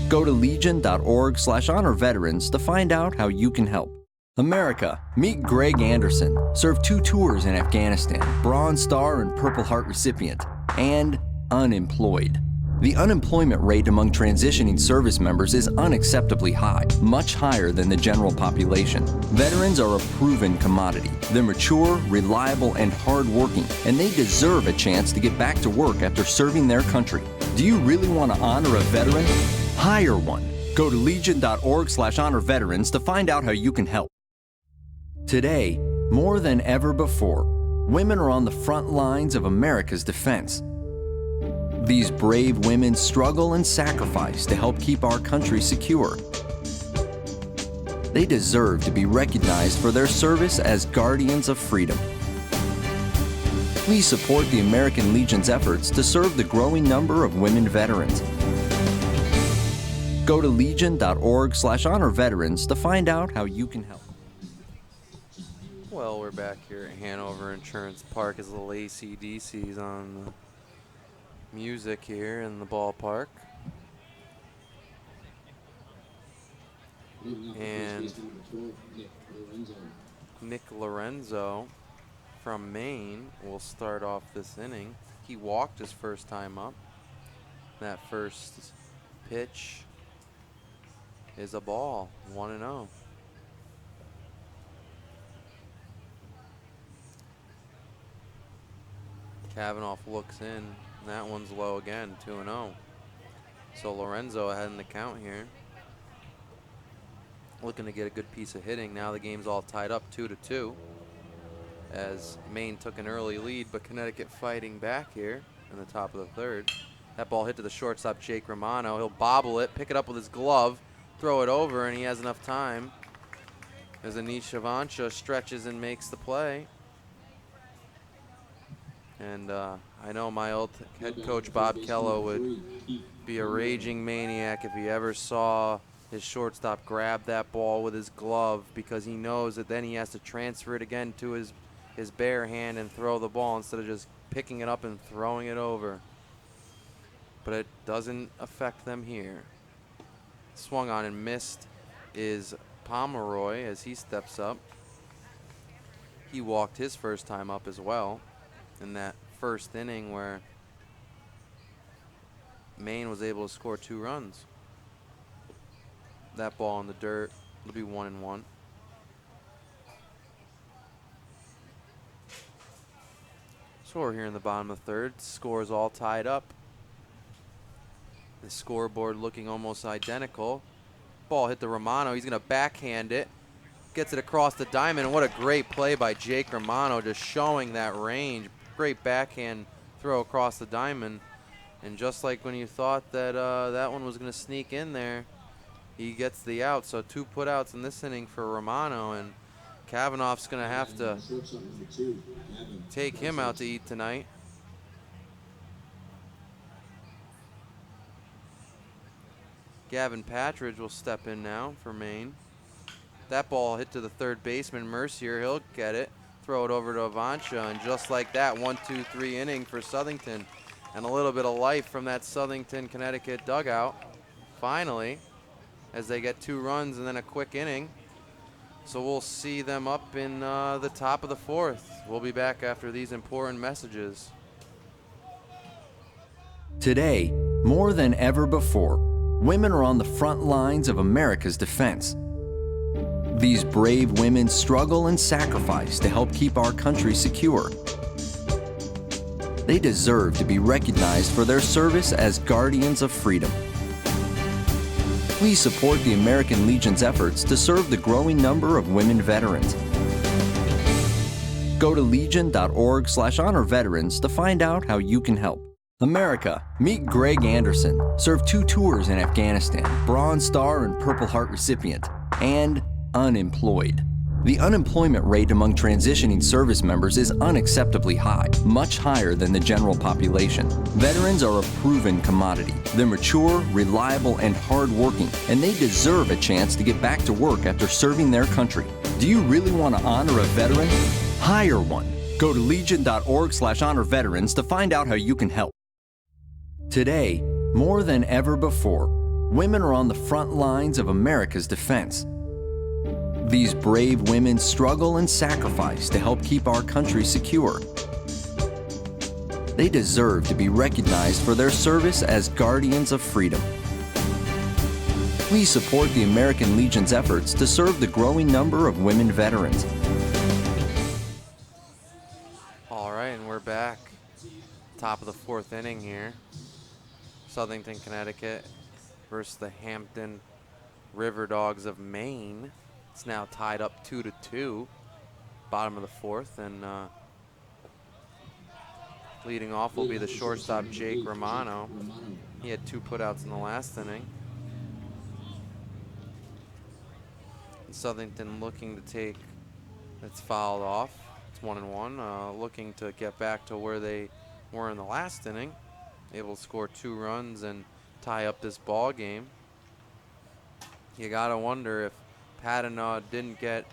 Go to legion.org/honor veterans to find out how you can help. America, meet Greg Anderson, served 2 tours in Afghanistan, Bronze Star and Purple Heart recipient, and unemployed. The unemployment rate among transitioning service members is unacceptably high, much higher than the general population. Veterans are a proven commodity. They're mature, reliable, and hardworking, and they deserve a chance to get back to work after serving their country. Do you really want to honor a veteran? Hire one. Go to legion.org/honor veterans to find out how you can help. Today, more than ever before, women are on the front lines of America's defense. These brave women struggle and sacrifice to help keep our country secure. They deserve to be recognized for their service as guardians of freedom. Please support the American Legion's efforts to serve the growing number of women veterans. Go to legion.org/honor veterans to find out how you can help. Well, we're back here at Hanover Insurance Park as the little AC/DC's on the music here in the ballpark. And Nick Lorenzo from Maine will start off this inning. He walked his first time up. That first pitch is a ball, 1-0. Kavanaugh looks in. That one's low again, 2-0. So Lorenzo ahead in the count here. Looking to get a good piece of hitting. Now the game's all tied up 2-2. As Maine took an early lead, but Connecticut fighting back here in the top of the third. That ball hit to the shortstop, Jake Romano. He'll bobble it, pick it up with his glove, throw it over, and he has enough time as Anish Avancha stretches and makes the play. And I know my old head coach, Bob Kello, would be a raging maniac if he ever saw his shortstop grab that ball with his glove, because he knows that then he has to transfer it again to his bare hand and throw the ball instead of just picking it up and throwing it over. But it doesn't affect them here. Swung on and missed is Pomeroy as he steps up. He walked his first time up as well in that first inning where Maine was able to score 2 runs. That ball in the dirt will be 1-1. So we're here in the bottom of the third. Score is all tied up. The scoreboard looking almost identical. Ball hit the Romano. He's going to backhand it. Gets it across the diamond. And what a great play by Jake Romano, just showing that range. Great backhand throw across the diamond. And just like when you thought that that one was going to sneak in there, he gets the out. So 2 putouts in this inning for Romano. And Kavanaugh's going to have to take him out to eat tonight. Gavin Patridge will step in now for Maine. That ball hit to the third baseman, Mercier. He'll get it, throw it over to Avancha, and just like that, 1-2-3 inning for Southington. And a little bit of life from that Southington, Connecticut dugout, finally, as they get 2 runs and then a quick inning. So we'll see them up in the top of the 4th. We'll be back after these important messages. Today, more than ever before, women are on the front lines of America's defense. These brave women struggle and sacrifice to help keep our country secure. They deserve to be recognized for their service as guardians of freedom. Please support the American Legion's efforts to serve the growing number of women veterans. Go to legion.org/honor veterans to find out how you can help. America, meet Greg Anderson, served 2 tours in Afghanistan, Bronze Star and Purple Heart recipient, and unemployed. The unemployment rate among transitioning service members is unacceptably high, much higher than the general population. Veterans are a proven commodity. They're mature, reliable, and hardworking, and they deserve a chance to get back to work after serving their country. Do you really want to honor a veteran? Hire one. Go to legion.org/honor veterans to find out how you can help. Today, more than ever before, women are on the front lines of America's defense. These brave women struggle and sacrifice to help keep our country secure. They deserve to be recognized for their service as guardians of freedom. Please support the American Legion's efforts to serve the growing number of women veterans. All right, and we're back. Top of the fourth inning here. Southington, Connecticut versus the Hampton River Dogs of Maine. It's now tied up 2-2, bottom of the fourth, and leading off will be the shortstop, Jake Romano. He had 2 putouts in the last inning. And Southington looking to take, it's fouled off. It's 1-1, looking to get back to where they were in the last inning, able to score 2 runs and tie up this ball game. You gotta wonder if Padenaw didn't get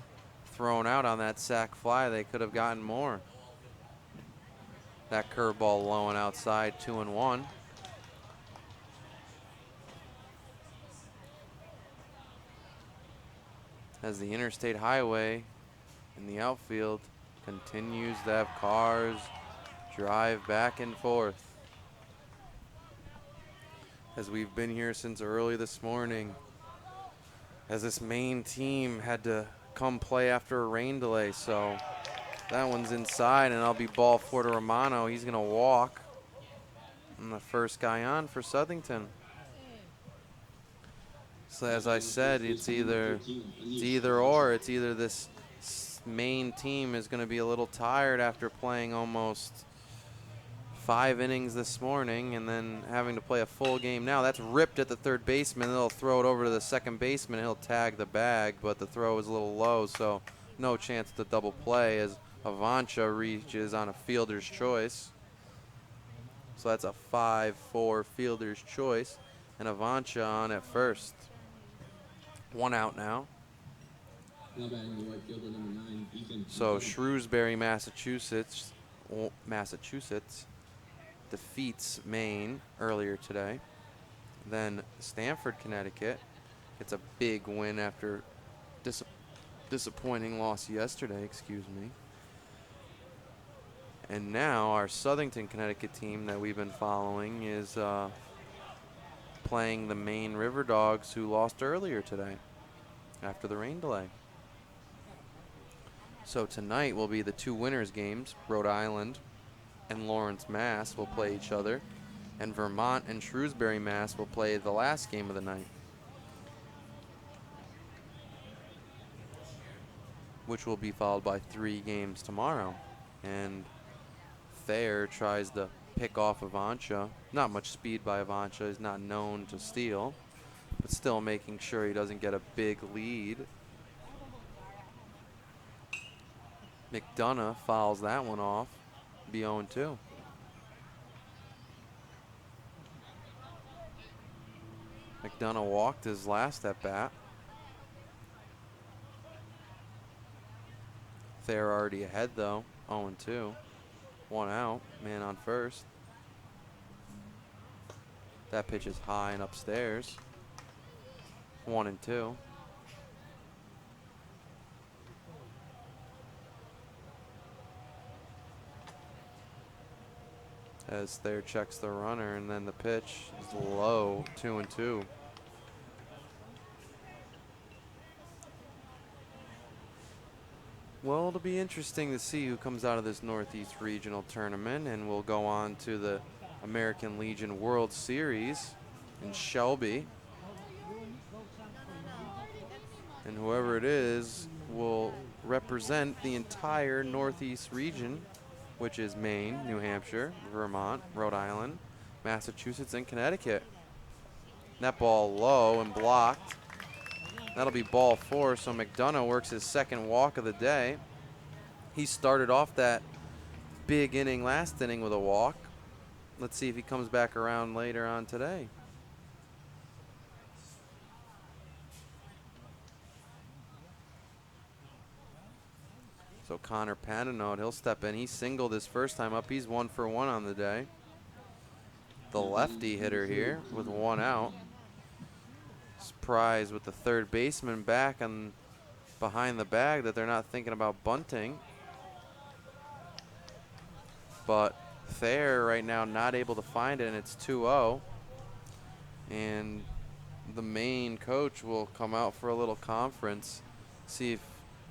thrown out on that sac fly, they could have gotten more. That curveball low and outside, 2-1. As the interstate highway in the outfield continues to have cars drive back and forth. As we've been here since early this morning, as this Maine team had to come play after a rain delay. So that one's inside, and I'll be ball 4 to Romano. He's gonna walk. And the first guy on for Southington. So as I said, it's either or. It's either this Maine team is gonna be a little tired after playing almost 5 innings this morning and then having to play a full game now. That's ripped at the third baseman. They'll throw it over to the second baseman. He'll tag the bag, but the throw is a little low, so no chance to double play as Avancha reaches on a fielder's choice. So that's a 5-4 fielder's choice, and Avancha on at first. 1 out now. So Shrewsbury, Massachusetts defeats Maine earlier today. Then Stamford, Connecticut gets a big win after disappointing loss yesterday, excuse me. And now our Southington, Connecticut team that we've been following is playing the Maine River Dogs, who lost earlier today after the rain delay. So tonight will be the 2 winners games. Rhode Island and Lawrence, Mass will play each other, and Vermont and Shrewsbury, Mass will play the last game of the night, which will be followed by 3 games tomorrow. And Thayer tries to pick off Avancha. Not much speed by Avancha. He's not known to steal, but still making sure he doesn't get a big lead. McDonough fouls that one off. Be 0-2. McDonough walked his last at bat. Thayer already ahead though, 0-2. 1 out, man on first. That pitch is high and upstairs. 1-2. As Thayer checks the runner, and then the pitch is low, 2-2. Well, it'll be interesting to see who comes out of this Northeast Regional Tournament, and we'll go on to the American Legion World Series in Shelby. And whoever it is will represent the entire Northeast region, which is Maine, New Hampshire, Vermont, Rhode Island, Massachusetts, and Connecticut. That ball low and blocked. That'll be ball 4, so McDonough works his second walk of the day. He started off that big inning last inning with a walk. Let's see if he comes back around later on today. So Connor Padenaude, he'll step in. He singled his first time up. He's 1 for 1 on the day. The lefty hitter here with 1 out. Surprised with the third baseman back and behind the bag that they're not thinking about bunting. But Thayer right now not able to find it, and it's 2-0. And the main coach will come out for a little conference, see if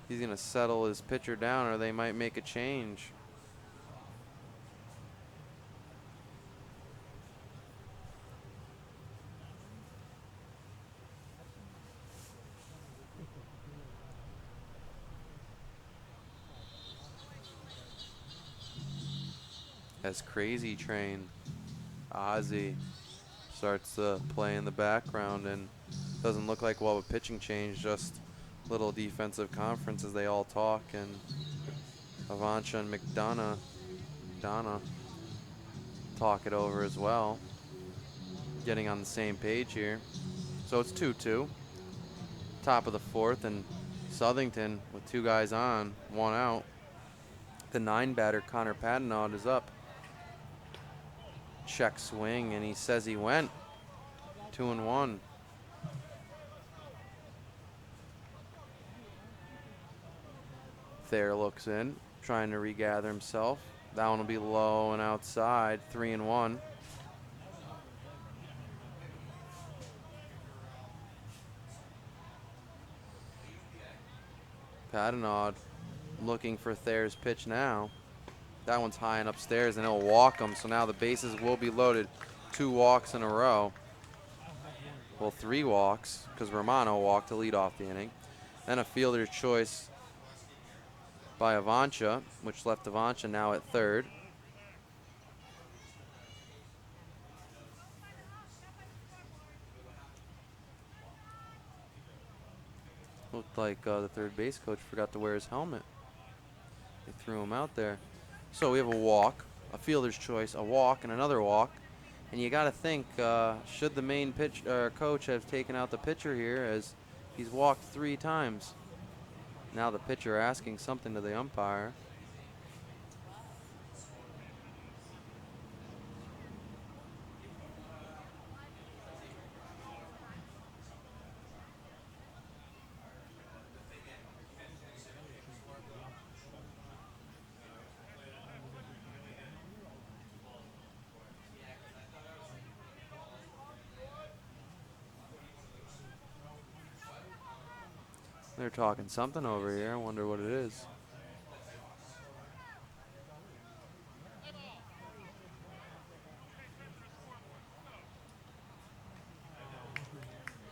he's going to settle his pitcher down or they might make a change. As Crazy Train, Ozzy, starts to play in the background, and doesn't look like we'll have a pitching change, just little defensive conference as they all talk, and Avancha and McDonough talk it over as well, getting on the same page here. So it's 2-2, top of the 4th, and Southington with 2 guys on, 1 out. The 9 batter Connor Padenaude is up. Check swing, and he says he went 2-1. Thayer looks in, trying to regather himself. That one will be low and outside, 3-1. Padenaude looking for Thayer's pitch now. That one's high and upstairs, and he'll walk him. So now the bases will be loaded. 2 walks in a row. Well, 3 walks, because Romano walked to lead off the inning. Then a fielder's choice by Avancha, which left Avancha now at third. Looked like the third base coach forgot to wear his helmet. They threw him out there. So we have a walk, a fielder's choice, a walk, and another walk. And you got to think, should the main coach have taken out the pitcher here, as he's walked 3 times. Now the pitcher asking something to the umpire. They're talking something over here. I wonder what it is.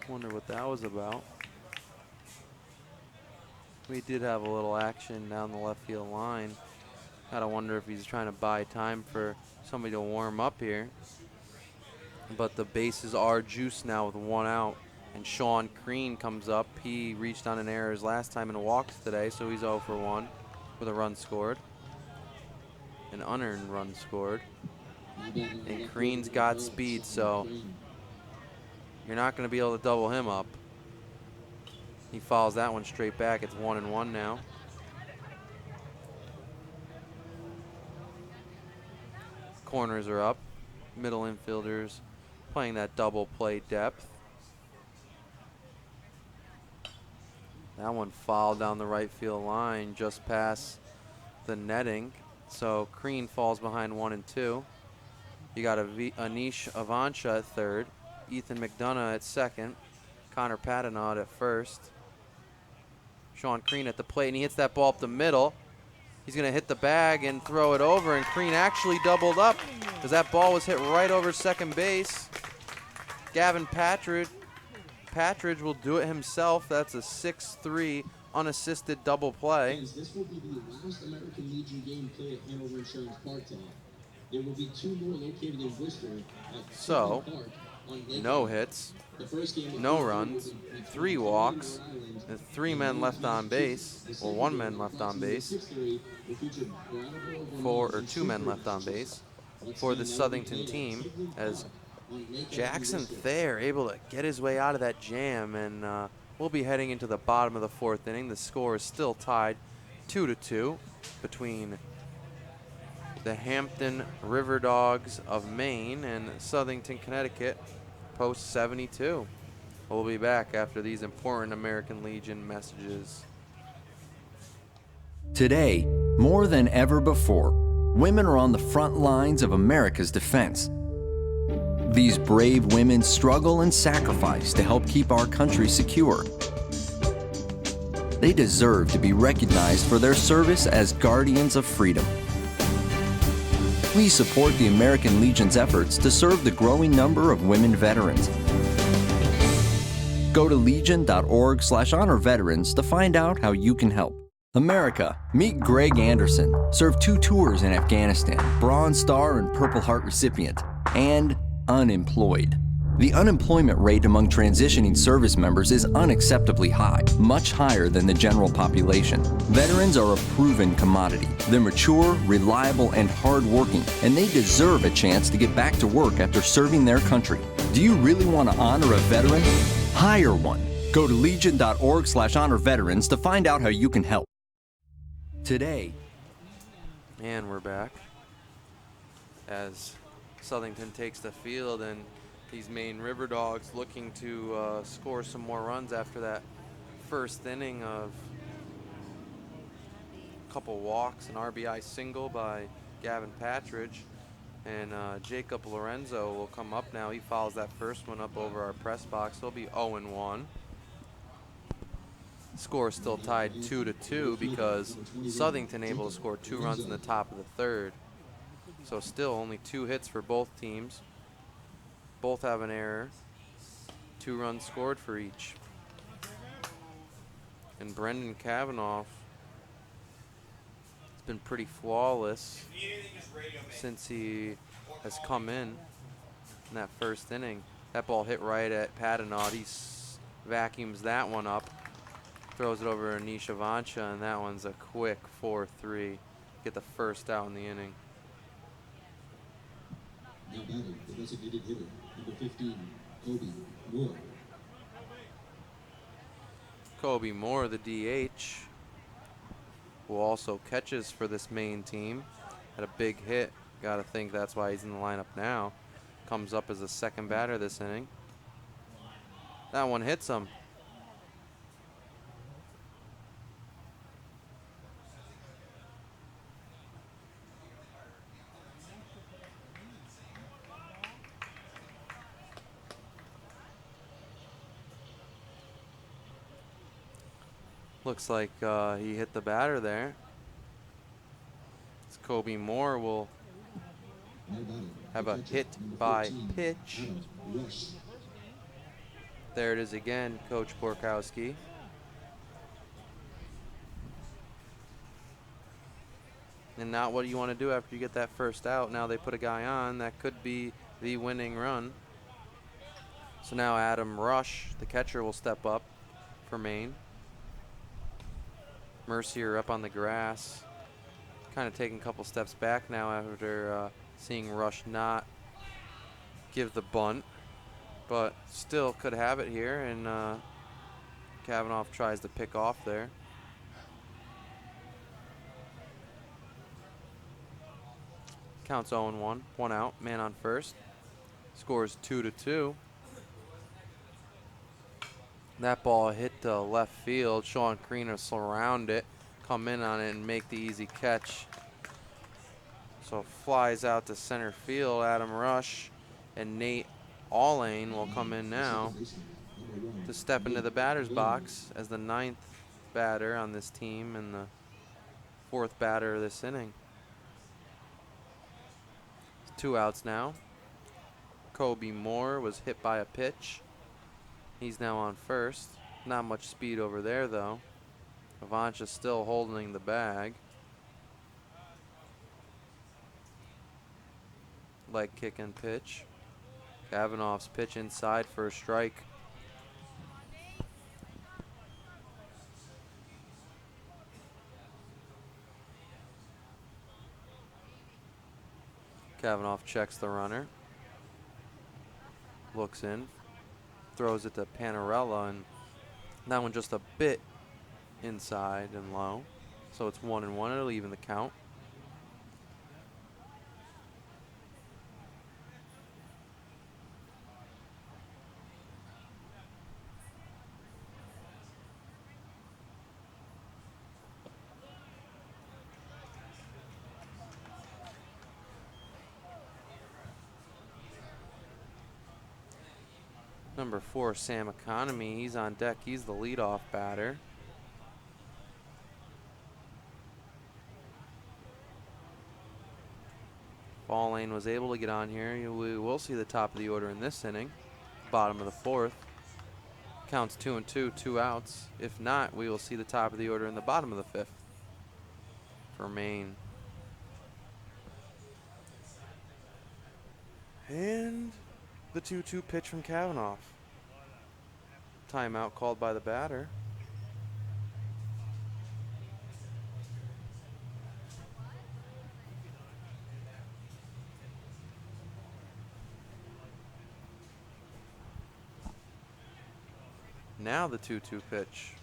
Wonder what that was about. We did have a little action down the left field line. Gotta wonder if he's trying to buy time for somebody to warm up here. But the bases are juiced now with 1 out. And Sean Crean comes up. He reached on an error his last time and walked today, so he's 0 for 1 with a run scored. An unearned run scored. And Crean's got speed, so you're not going to be able to double him up. He follows that one straight back. It's 1-1 now. Corners are up. Middle infielders playing that double play depth. That one fouled down the right field line just past the netting. So Crean falls behind 1 and 2. You got Anish Avancha at third. Ethan McDonough at second. Connor Padenaude at first. Sean Crean at the plate, and he hits that ball up the middle. He's going to hit the bag and throw it over, and Crean actually doubled up because that ball was hit right over second base. Gavin Patridge will do it himself. That's a 6-3 unassisted double play. This will be the last American Legion game played at Hanover Insurance Park tonight. There will be 2 more located in Worcester at So Park no hits, no runs, 3 walks, and 3 men left on base, or 1 man left on base, 2 men left on base for the Southington team, as Jackson Thayer able to get his way out of that jam, and we'll be heading into the bottom of the 4th inning. The score is still tied 2-2 between the Hampton River Dogs of Maine and Southington, Connecticut, post 72. We'll be back after these important American Legion messages. Today, more than ever before, women are on the front lines of America's defense. These brave women struggle and sacrifice to help keep our country secure. They deserve to be recognized for their service as guardians of freedom. Please support the American Legion's efforts to serve the growing number of women veterans. Go to legion.org/honor veterans to find out how you can help. America, meet Greg Anderson, served 2 tours in Afghanistan, Bronze Star and Purple Heart recipient, and unemployed. The unemployment rate among transitioning service members is unacceptably high, much higher than the general population. Veterans are a proven commodity. They're mature, reliable, and hardworking, and they deserve a chance to get back to work after serving their country. Do you really want to honor a veteran? Hire one. Go to legion.org/honor veterans to find out how you can help. Today. And we're back as Southington takes the field, and these Maine River Dogs looking to score some more runs after that first inning of a couple walks, an RBI single by Gavin Patridge. And Jacob Lorenzo will come up now. He follows that first one up over our press box. He'll be 0-1. Score is still tied 2-2 because Southington able to score 2 runs in the top of the 3rd. So still only 2 hits for both teams. Both have an error. 2 runs scored for each. And Brendan Kavanaugh has been pretty flawless since he has come in that first inning. That ball hit right at Padanaud. He vacuums that one up. Throws it over to Anish Avancha, and that one's a quick 4-3. Get the first out in the inning. Now batting, the designated hitter, number 15, Kobe Moore. Kobe Moore, the DH, who also catches for this Maine team. Had a big hit. Got to think that's why he's in the lineup now. Comes up as a second batter this inning. That one hits him. Looks like he hit the batter there. Kobe Moore will have a hit by pitch. There it is again, Coach Borkowski. And not what you want to do after you get that first out. Now they put a guy on that could be the winning run. So now Adam Rush, the catcher, will step up for Maine. Mercier up on the grass. Kind of taking a couple steps back now after seeing Rush not give the bunt. But still could have it here, and Kavanaugh tries to pick off there. Counts 0-1, 1 out, man on first. Scores 2-2. That ball hit the left field. Sean Crean will surround it, come in on it, and make the easy catch. So flies out to center field. Adam Rush and Nate Allane will come in now to step into the batter's box as the 9th batter on this team and the 4th batter of this inning. 2 outs now. Kobe Moore was hit by a pitch. He's now on first. Not much speed over there, though. Avancha still holding the bag. Leg kick and pitch. Kavanaugh's pitch inside for a strike. Kavanaugh checks the runner. Looks in. Throws it to Panarella, and that one just a bit inside and low. So it's 1-1. It'll even the count. Number 4, Sam Economy. He's on deck. He's the leadoff batter. Ball Lane was able to get on here. We will see the top of the order in this inning. Bottom of the 4th. Counts 2-2, 2 outs. If not, we will see the top of the order in the bottom of the 5th for Maine. And the 2-2 pitch from Kavanaugh. Timeout called by the batter. Now the 2-2 pitch.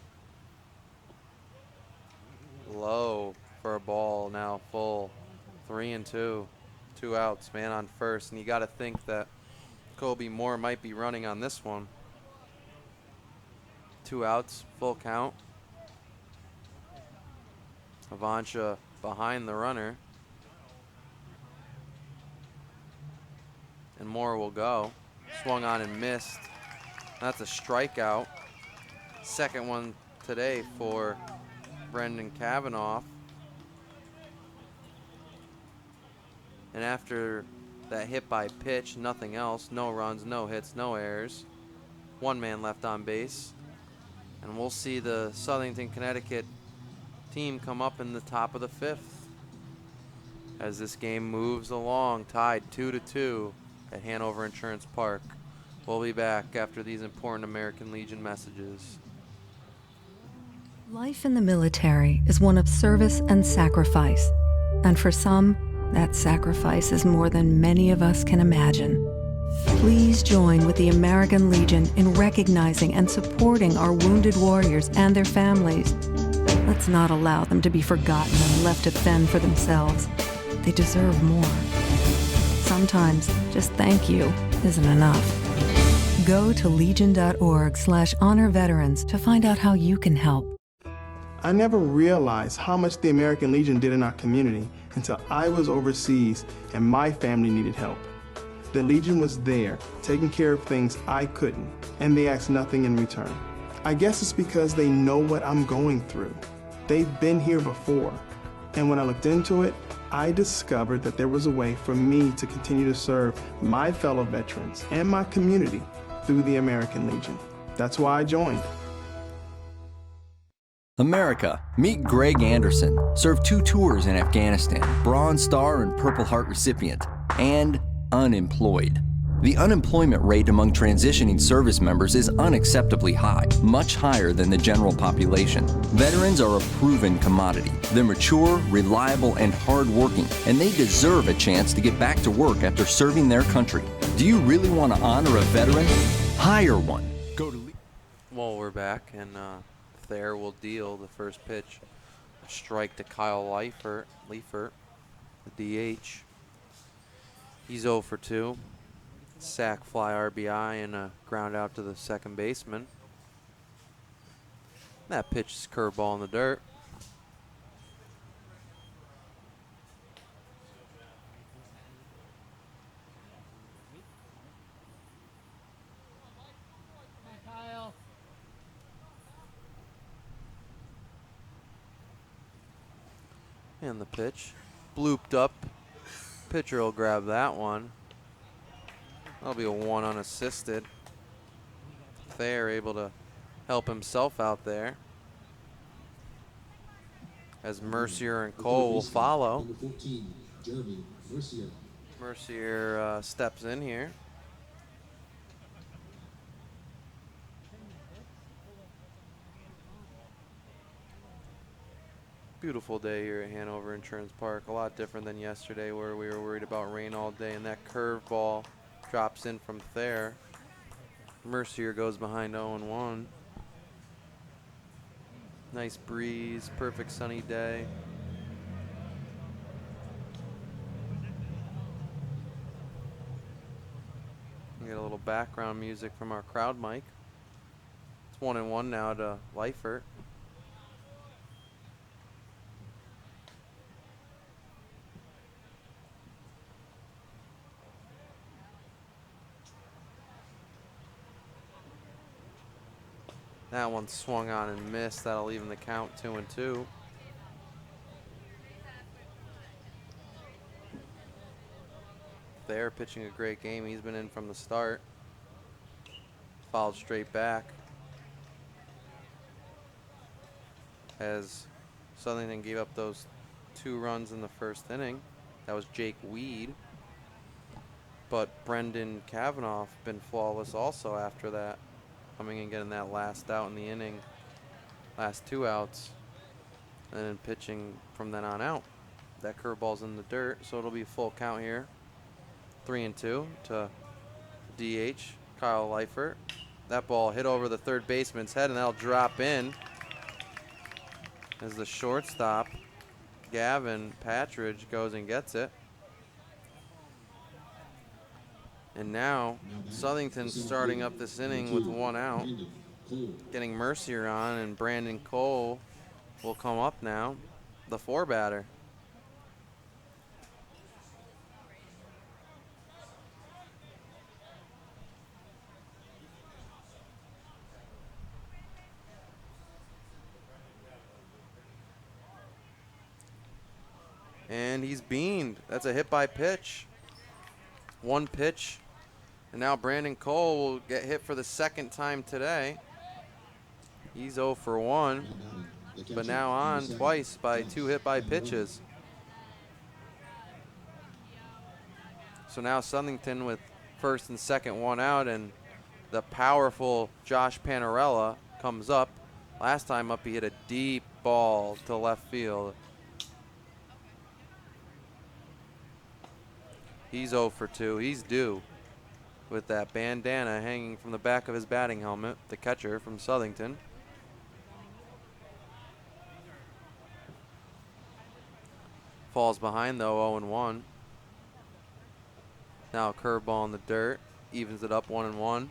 Low for a ball, now full. 3-2. 2 outs, man on first. And you got to think that Kobe Moore might be running on this one. 2 outs, full count. Avansha behind the runner. And Moore will go. Swung on and missed. That's a strikeout. Second one today for Brendan Kavanaugh. And after that hit by pitch, nothing else. No runs, no hits, no errors. 1 man left on base. And we'll see the Southington Connecticut team come up in the top of the 5th as this game moves along, tied 2-2 at Hanover Insurance Park. We'll be back after these important American Legion messages. Life in the military is one of service and sacrifice. And for some, that sacrifice is more than many of us can imagine. Please join with the American Legion in recognizing and supporting our wounded warriors and their families. Let's not allow them to be forgotten and left to fend for themselves. They deserve more. Sometimes just thank you isn't enough. Go to legion.org/honor veterans to find out how you can help. I never realized how much the American Legion did in our community until I was overseas and my family needed help. The Legion was there, taking care of things I couldn't, and they asked nothing in return. I guess it's because they know what I'm going through. They've been here before. And when I looked into it, I discovered that there was a way for me to continue to serve my fellow veterans and my community through the American Legion. That's why I joined. America, meet Greg Anderson. Served 2 tours in Afghanistan, Bronze Star and Purple Heart recipient, and unemployed. The unemployment rate among transitioning service members is unacceptably high, much higher than the general population. Veterans are a proven commodity. They're mature, reliable, and hardworking, and they deserve a chance to get back to work after serving their country. Do you really want to honor a veteran? Hire one. Go to. Well, we're back, and Thayer will deal the first pitch. A strike to Kyle Leibert, the DH. He's 0 for 2. Sack fly RBI and a ground out to the second baseman. That pitch is curveball in the dirt. And the pitch. Blooped up. Pitcher will grab that one. That'll be a 1 unassisted. Thayer able to help himself out there. As Mercier and Cole will follow. Number 14, Jeremy Mercier. Mercier steps in here. Beautiful day here at Hanover Insurance Park. A lot different than yesterday where we were worried about rain all day, and that curveball drops in from there. Mercier goes behind 0-1. Nice breeze, perfect sunny day. We get a little background music from our crowd mic. It's 1-1 now to Leibert. That one swung on and missed. That'll even the count 2-2. They're pitching a great game. He's been in from the start. Fouled straight back. As Southington gave up those 2 runs in the first inning. That was Jake Weed. But Brendan Kavanaugh been flawless also after that. Coming and getting that last out in the inning. Last 2 outs. And then pitching from then on out. That curveball's in the dirt, so it'll be a full count here. 3-2 to DH, Kyle Leibert. That ball hit over the third baseman's head, and that'll drop in as the shortstop, Gavin Patridge, goes and gets it. And now Southington's starting up this inning with 1 out, getting Mercier on, and Brandon Cole will come up now, the 4-batter. And he's beaned. That's a hit by pitch. 1 pitch. And now Brandon Cole will get hit for the 2nd time today. He's 0 for 1. But now on twice by 2 hit by pitches. So now Southington with 1st and 2nd 1 out, and the powerful Josh Panarella comes up. Last time up he hit a deep ball to left field. He's 0 for 2. He's due with that bandana hanging from the back of his batting helmet, the catcher from Southington. Falls behind though, 0-1. Now a curveball in the dirt, evens it up 1-1.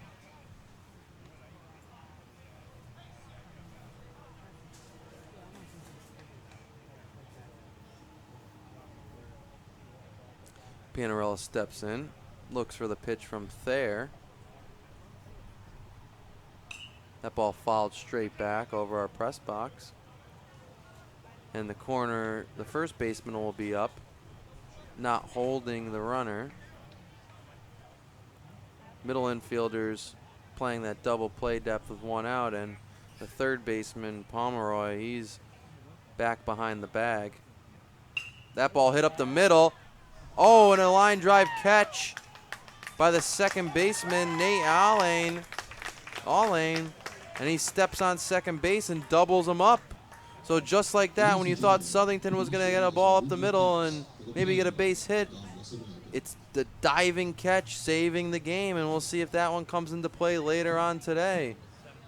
Panarella steps in, looks for the pitch from Thayer. That ball fouled straight back over our press box. And the corner, the first baseman will be up, not holding the runner. Middle infielders playing that double play depth with 1 out, and the third baseman, Pomeroy, he's back behind the bag. That ball hit up the middle. Oh, and a line drive catch by the second baseman, Nate Allane. And he steps on second base and doubles him up. So just like that, when you thought Southington was going to get a ball up the middle and maybe get a base hit, it's the diving catch saving the game, and we'll see if that one comes into play later on today.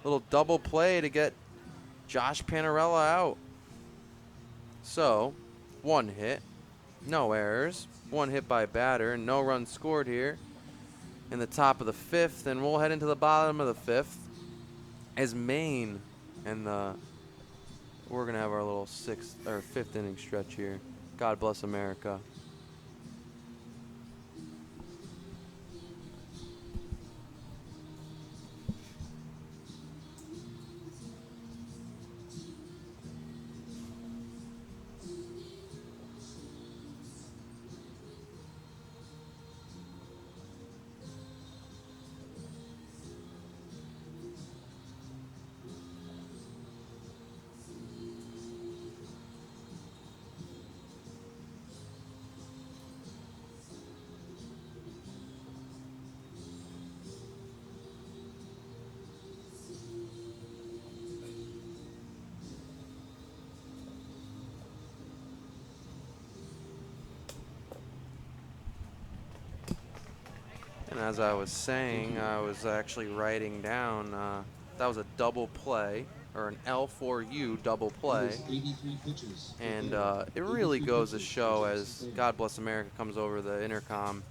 Little double play to get Josh Panarella out. So, 1 hit, no errors, 1 hit by batter, no runs scored here in the top of the 5th, and we'll head into the bottom of the 5th as Maine and we're gonna have our little 5th inning stretch here. God bless America. And as I was saying, I was actually writing down that was a double play, or an L4U double play. And it really goes to show, as God Bless America comes over the intercom,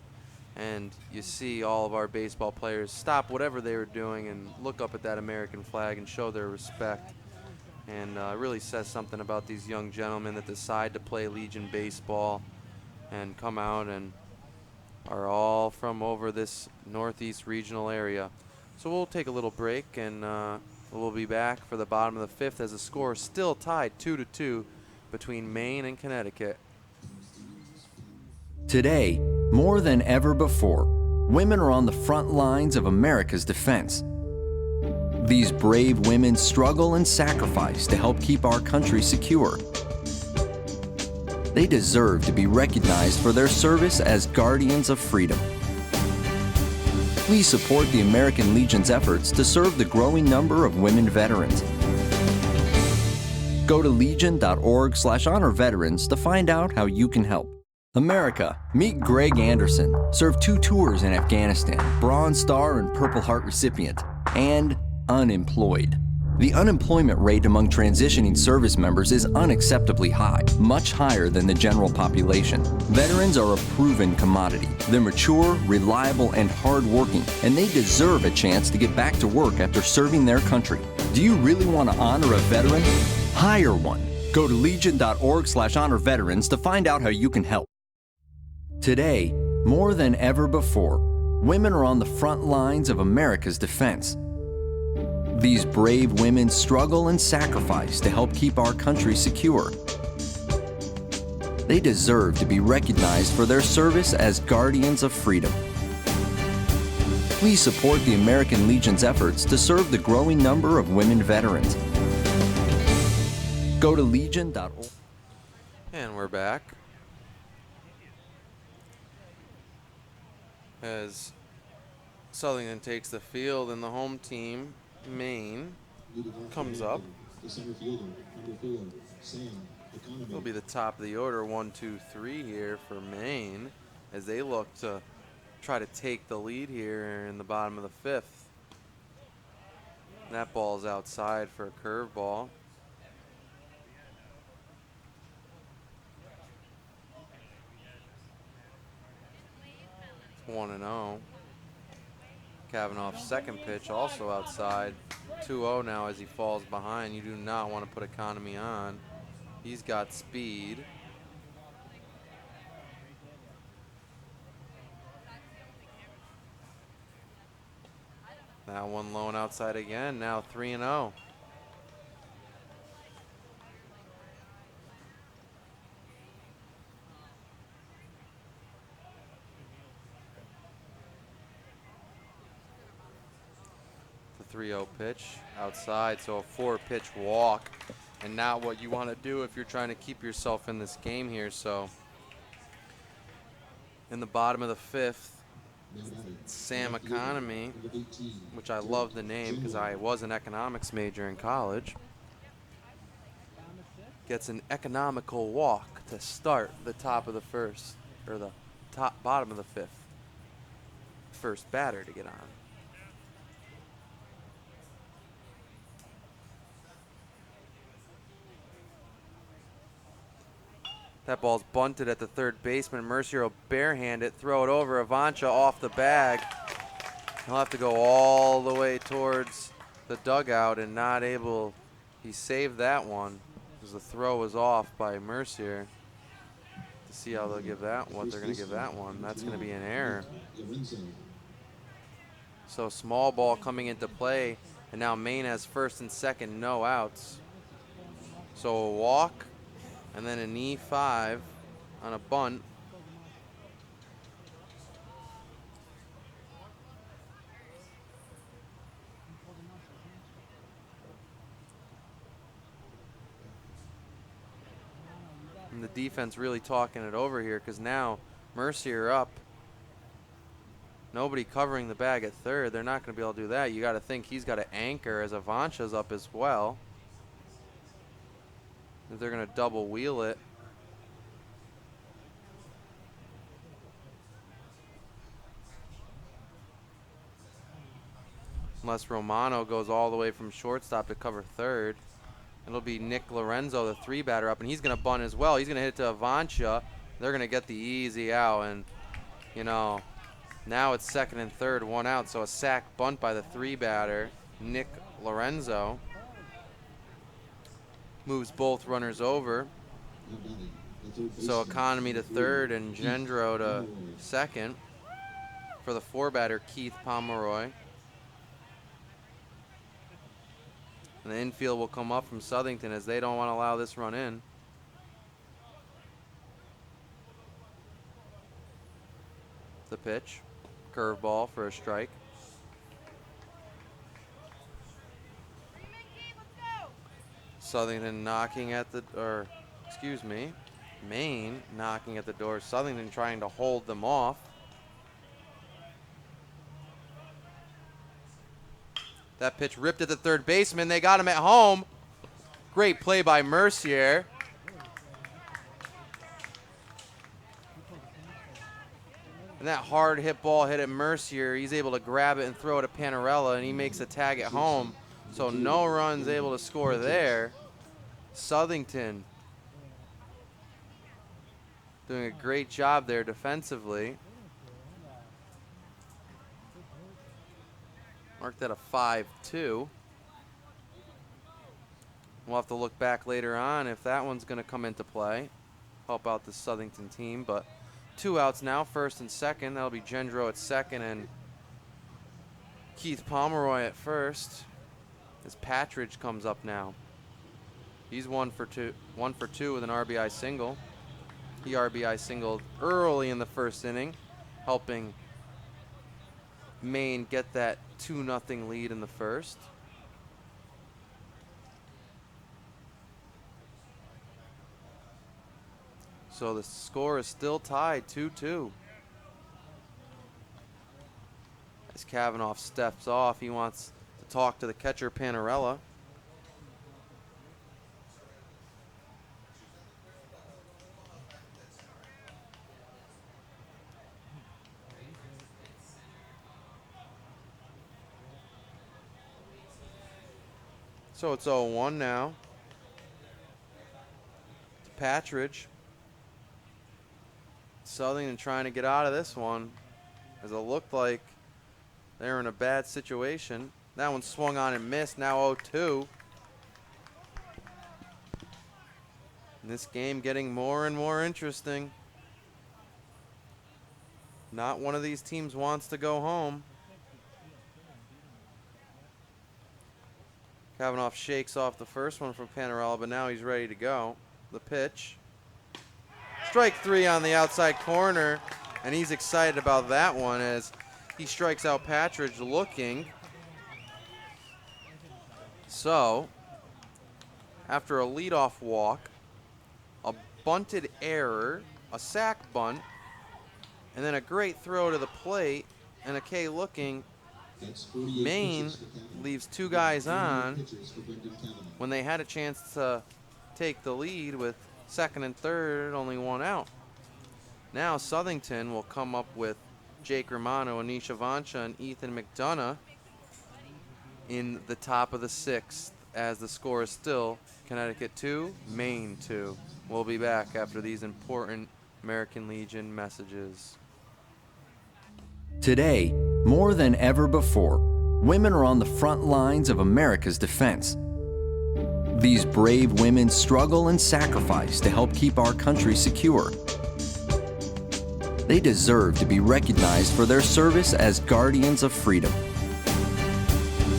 and you see all of our baseball players stop whatever they were doing and look up at that American flag and show their respect. And it really says something about these young gentlemen that decide to play Legion baseball and come out and are all from over this Northeast regional area. So we'll take a little break, and we'll be back for the bottom of the fifth as the score is still tied 2-2 between Maine and Connecticut. Today, more than ever before, women are on the front lines of America's defense. These brave women struggle and sacrifice to help keep our country secure. They deserve to be recognized for their service as guardians of freedom. Please support the American Legion's efforts to serve the growing number of women veterans. Go to legion.org/honor veterans to find out how you can help. America, meet Greg Anderson, served 2 tours in Afghanistan, Bronze Star and Purple Heart recipient, and unemployed. The unemployment rate among transitioning service members is unacceptably high, much higher than the general population. Veterans are a proven commodity. They're mature, reliable, and hardworking, and they deserve a chance to get back to work after serving their country. Do you really want to honor a veteran? Hire one. Go to legion.org/honor veterans to find out how you can help. Today, more than ever before, women are on the front lines of America's defense. These brave women struggle and sacrifice to help keep our country secure. They deserve to be recognized for their service as guardians of freedom. Please support the American Legion's efforts to serve the growing number of women veterans. Go to legion.org. And we're back. As Southington takes the field, and the home team, Maine, comes up. It'll be the top of the order, 1, 2, 3 here for Maine, as they look to try to take the lead here in the bottom of the fifth. That ball's outside for a curveball. It's 1-0. Kavanaugh's second pitch also outside. 2-0 now as he falls behind. You do not want to put Economy on. He's got speed. That one low and outside again. Now 3-0. The 3-0 pitch outside, so a 4-pitch walk, and not what you want to do if you're trying to keep yourself in this game here. So in the bottom of the fifth, Sam Economy, which I love the name because I was an economics major in college, gets an economical walk to start the top of the first, or the bottom of the fifth. First batter to get on. That ball's bunted at the third baseman. Mercier will barehand it, throw it over. Avancha off the bag. He'll have to go all the way towards the dugout and not able. He saved that one because the throw was off by Mercier. To see how they'll give that, what they're going to give that one. That's going to be an error. So small ball coming into play, and now Maine has first and second, no outs. So a walk. And then an E5 on a bunt. And the defense really talking it over here because now Mercier up. Nobody covering the bag at third. They're not going to be able to do that. You got to think he's got to anchor as Avancha's up as well. If they're going to double wheel it. unless Romano goes all the way from shortstop to cover third. It'll be Nick Lorenzo, the 3-batter up, and he's going to bunt as well. He's going to hit it to Avancia. They're going to get the easy out, and, you know, now it's second and third, 1 out, so a sac bunt by the 3-batter, Nick Lorenzo. Moves both runners over. So Economy to third and Gendro to second for the 4-batter, Keith Pomeroy. And the infield will come up from Southington as they don't want to allow this run in. The pitch, curveball for a strike. Southington knocking at the, Maine knocking at the door. Southington trying to hold them off. That pitch ripped at the third baseman. They got him at home. Great play by Mercier. And that hard hit ball hit at Mercier. He's able to grab it and throw it at Panarella, and he makes a tag at home. So no runs able to score there. Southington doing a great job there defensively. Marked at a 5-2. We'll have to look back later on if that one's going to come into play. Help out the Southington team. But 2 outs now, first and second. That'll be Gendro at second and Keith Pomeroy at first. As Patridge comes up now. He's 1 for 2 with an RBI single. He RBI singled early in the first inning, helping Maine get that 2-0 lead in the first. So the score is still tied, 2-2. As Kavanaugh steps off, he wants to talk to the catcher, Panarella. So it's 0-1 now. To Patridge. Southington trying to get out of this one, as it looked like they were in a bad situation. That one swung on and missed, now 0-2. And this game getting more and more interesting. Not one of these teams wants to go home. Kavanaugh shakes off the first one from Panarella, but now he's ready to go. The pitch. Strike 3 on the outside corner, and he's excited about that one as he strikes out Patridge looking. So, after a leadoff walk, a bunted error, a sac bunt, and then a great throw to the plate, and a K looking, Maine leaves 2 guys on when they had a chance to take the lead with second and third, only 1 out. Now Southington will come up with Jake Romano, Anish Avancia, and Ethan McDonough in the top of the 6th as the score is still Connecticut 2, Maine 2. We'll be back after these important American Legion messages. Today, more than ever before, women are on the front lines of America's defense. These brave women struggle and sacrifice to help keep our country secure. They deserve to be recognized for their service as guardians of freedom.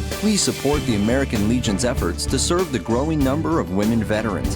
Please support the American Legion's efforts to serve the growing number of women veterans.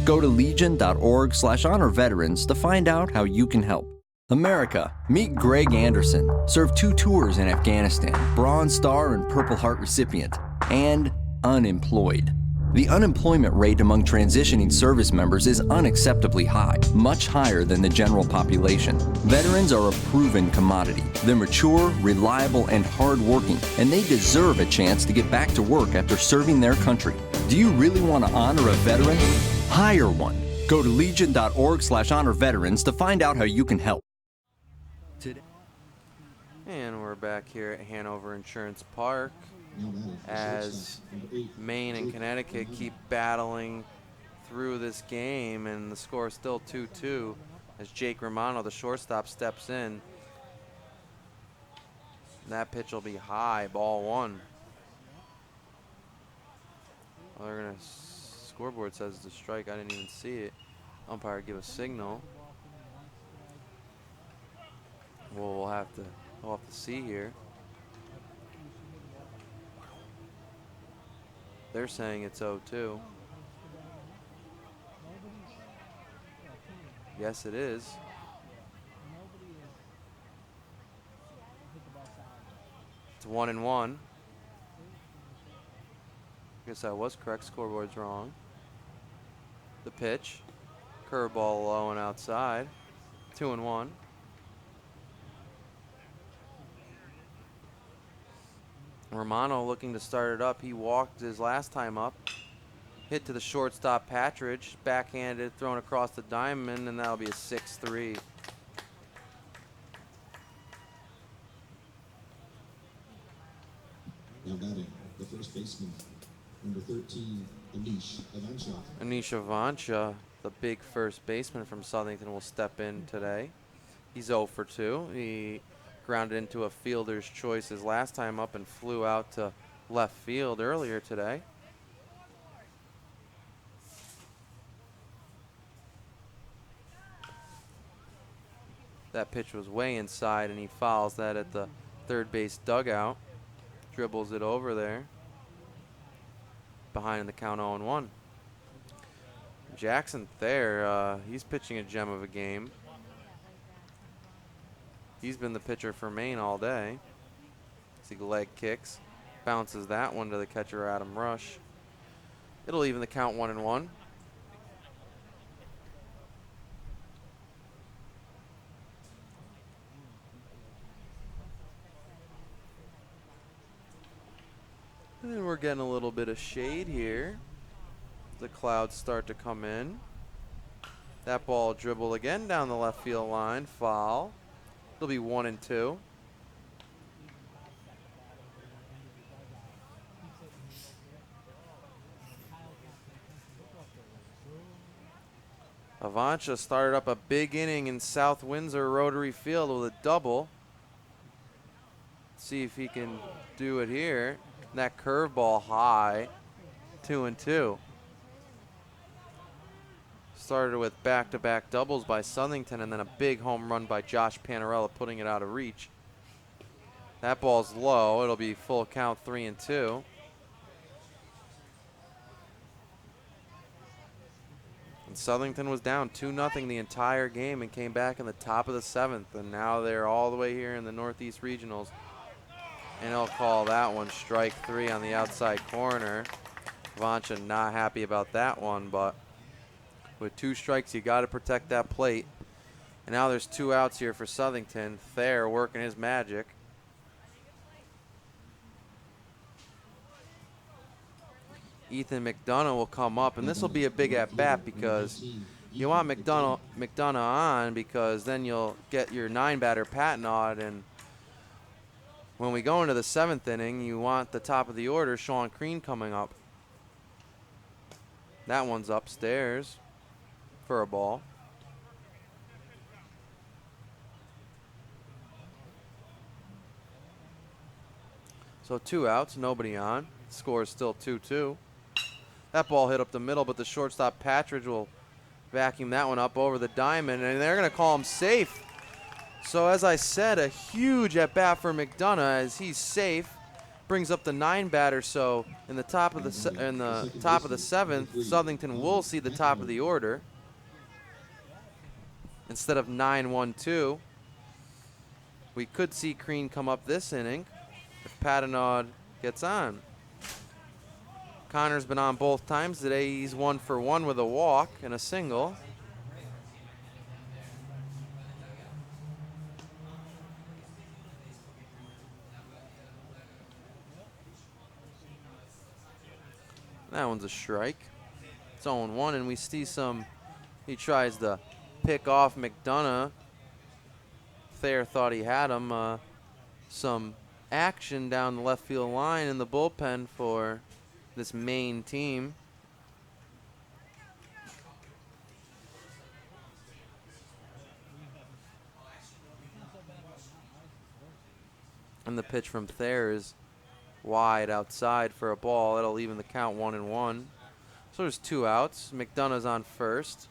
Go to legion.org/honor veterans to find out how you can help. America, meet Greg Anderson, served 2 tours in Afghanistan, Bronze Star and Purple Heart recipient, and unemployed. The unemployment rate among transitioning service members is unacceptably high, much higher than the general population. Veterans are a proven commodity. They're mature, reliable, and hardworking, and they deserve a chance to get back to work after serving their country. Do you really want to honor a veteran? Hire one. Go to legion.org/honor veterans to find out how you can help. Today. And we're back here at Hanover Insurance Park Now batting for as shortstop, number 8, Maine and Jake Connecticut Romano. keep battling through this game, and the score is still 2-2 as Jake Romano, the shortstop, steps in. That pitch will be high, ball 1. Well, they're gonna scoreboard says it's a strike. I didn't even see it. Umpire give a signal. Well, we'll have to see here. They're saying it's 0-2. Yes, it is. It's 1-1. Guess I was correct. Scoreboard's wrong. The pitch. Curveball low and outside. 2-1. Romano looking to start it up. He walked his last time up. Hit to the shortstop Patridge. Backhanded, thrown across the diamond, and that'll be a 6-3. Now batting, the first baseman, number 13, Anish Avancha. Anish Avancha, the big first baseman from Southington, will step in today. He's 0 for 2. He grounded into a fielder's choice his last time up and flew out to left field earlier today. That pitch was way inside, and he fouls that at the third base dugout. Dribbles it over there. Behind in the count 0-1. Jackson Thayer, he's pitching a gem of a game. He's been the pitcher for Maine all day. See leg kicks. Bounces that one to the catcher, Adam Rush. It'll even the count 1-1. And we're getting a little bit of shade here. The clouds start to come in. That ball dribble again down the left field line. Foul. It'll be 1-2. Avancha started up a big inning in South Windsor Rotary Field with a double. See if he can do it here. And that curveball high. 2-2. Started with back-to-back doubles by Southington and then a big home run by Josh Panarella, putting it out of reach. That ball's low. It'll be full count 3-2. And Southington was down 2-0 the entire game and came back in the top of the 7th. And now they're all the way here in the Northeast Regionals. And he'll call that one strike 3 on the outside corner. Avancha not happy about that one, but with 2 strikes, you got to protect that plate. And now there's 2 outs here for Southington. Thayer working his magic. Ethan McDonough will come up, and this will be a big at-bat because you want McDonough on because then you'll get your 9-batter Patnod, and when we go into the 7th inning, you want the top of the order, Sean Crean, coming up. That one's upstairs for a ball. So 2 outs, nobody on. Score is still 2-2. That ball hit up the middle, but the shortstop Patridge will vacuum that one up over the diamond, and they're going to call him safe. So as I said, a huge at-bat for McDonough as he's safe. Brings up the 9-batter, so in the top of the 7th, Southington will see the top of the order instead of 9-1-2. We could see Crean come up this inning if Patanod gets on. Connor's been on both times today. He's 1 for 1 with a walk and a single. That one's a strike. It's 0-1, and we see some. He tries to pick off McDonough. Thayer thought he had him. some action down the left field line in the bullpen for this Maine team. And the pitch from Thayer is wide outside for a ball. That'll even the count 1-1. So there's 2 outs. McDonough's on first.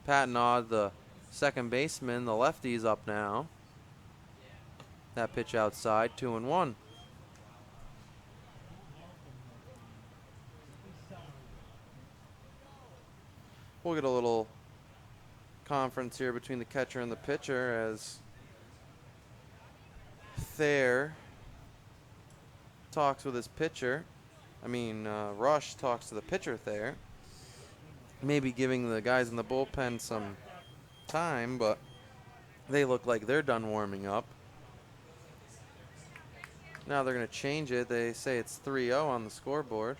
Patnaud, the second baseman, the lefty's up now. That pitch outside, 2-1. We'll get a little conference here between the catcher and the pitcher as Thayer talks with his pitcher. Rush talks to the pitcher Thayer. Maybe giving the guys in the bullpen some time, but they look like they're done warming up. Now they're going to change it. They say it's 3-0 on the scoreboard.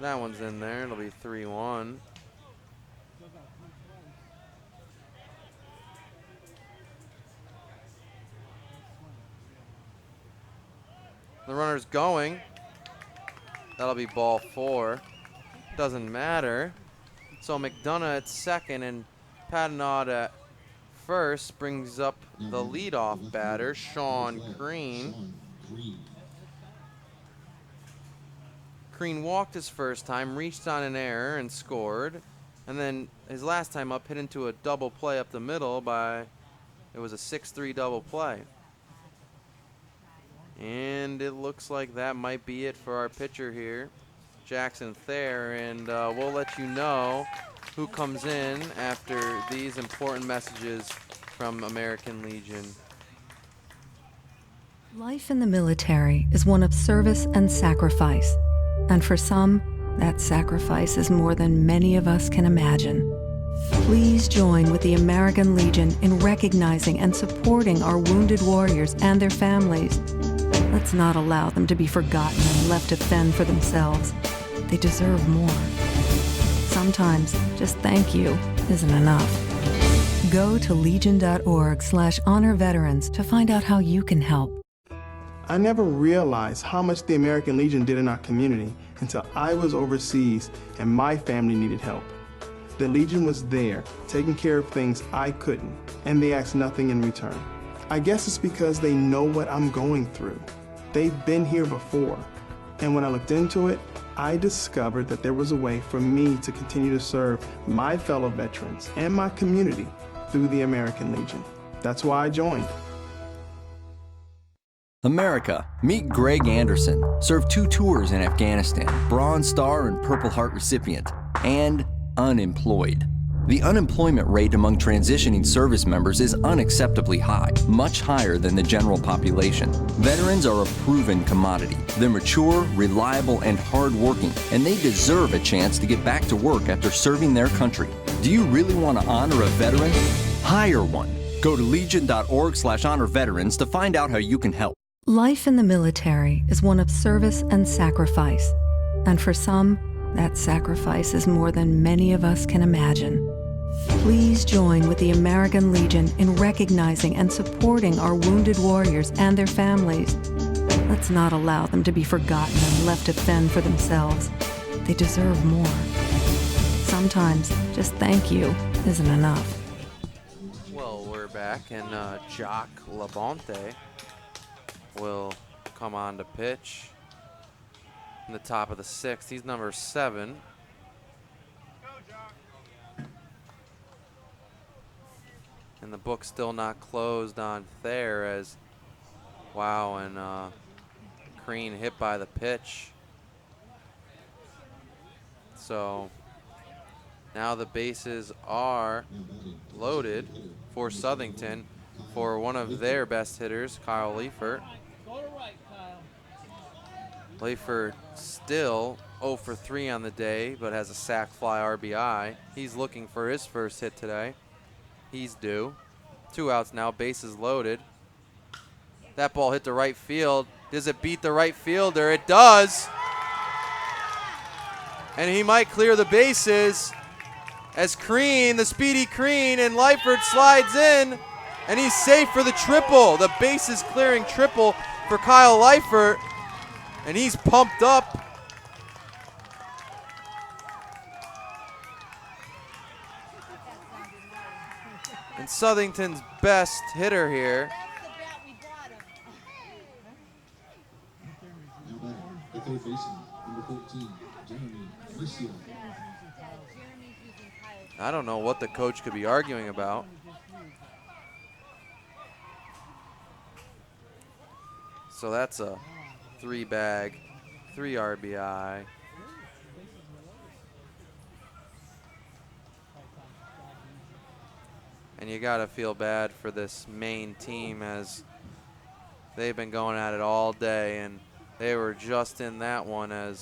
That one's in there. It'll be 3-1. The runner's going. That'll be ball 4. Doesn't matter. So McDonough at second and Patnaud at first brings up the leadoff batter, Sean Green. Green walked his first time, reached on an error and scored. And then his last time up hit into a double play up the middle it was a 6-3 double play. And it looks like that might be it for our pitcher here, Jackson Thayer. And we'll let you know who comes in after these important messages from American Legion. Life in the military is one of service and sacrifice. And for some, that sacrifice is more than many of us can imagine. Please join with the American Legion in recognizing and supporting our wounded warriors and their families. Let's not allow them to be forgotten and left to fend for themselves. They deserve more. Sometimes just thank you isn't enough. Go to legion.org/honor veterans to find out how you can help. I never realized how much the American Legion did in our community until I was overseas and my family needed help. The Legion was there, taking care of things I couldn't, and they asked nothing in return. I guess it's because they know what I'm going through. They've been here before, and when I looked into it, I discovered that there was a way for me to continue to serve my fellow veterans and my community through the American Legion. That's why I joined. America, meet Greg Anderson, served 2 tours in Afghanistan, Bronze Star and Purple Heart recipient, and unemployed. The unemployment rate among transitioning service members is unacceptably high, much higher than the general population. Veterans are a proven commodity. They're mature, reliable, and hardworking, and they deserve a chance to get back to work after serving their country. Do you really want to honor a veteran? Hire one. Go to legion.org/honor veterans to find out how you can help. Life in the military is one of service and sacrifice. And for some, that sacrifice is more than many of us can imagine. Please join with the American Legion in recognizing and supporting our wounded warriors and their families. Let's not allow them to be forgotten and left to fend for themselves. They deserve more. Sometimes just thank you isn't enough. Well, we're back, and Jock Labonte will come on to pitch in the top of the 6th. He's number 7. And the book's still not closed on Thayer as, wow, and Green hit by the pitch. So now the bases are loaded for Southington for one of their best hitters, Kyle Leibert. Leibert still 0 for 3 on the day, but has a sac fly RBI. He's looking for his first hit today. He's due. 2 outs now, bases loaded. That ball hit the right field. Does it beat the right fielder? It does. And he might clear the bases. as Crean, the speedy Crean, and Leibert slides in, and he's safe for the triple. The bases clearing triple for Kyle Leibert, and he's pumped up. And Southington's best hitter here. Now back, the third baseman, number 14, Jeremy Mercier. I don't know what the coach could be arguing about. So that's a 3-bag, 3 RBI. And you gotta feel bad for this Maine team as they've been going at it all day, and they were just in that one and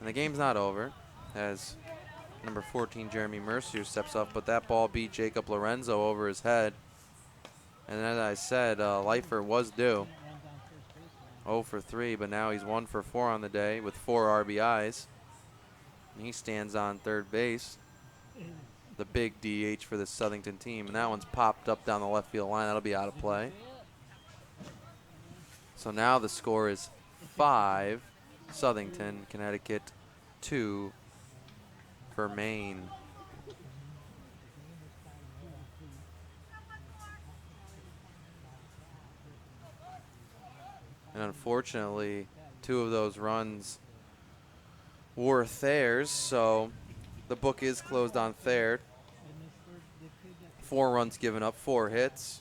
the game's not over as number 14 Jeremy Mercier steps up, but that ball beat Jacob Lorenzo over his head. And as I said, Leibert was due. 0 for 3, but now he's 1 for 4 on the day with 4 RBIs. And he stands on third base, the big DH for the Southington team. And that one's popped up down the left field line. That'll be out of play. So now the score is 5, Southington, Connecticut, 2 for Maine. And unfortunately, 2 of those runs were Thayer's, so the book is closed on Thayer. 4 runs given up, 4 hits,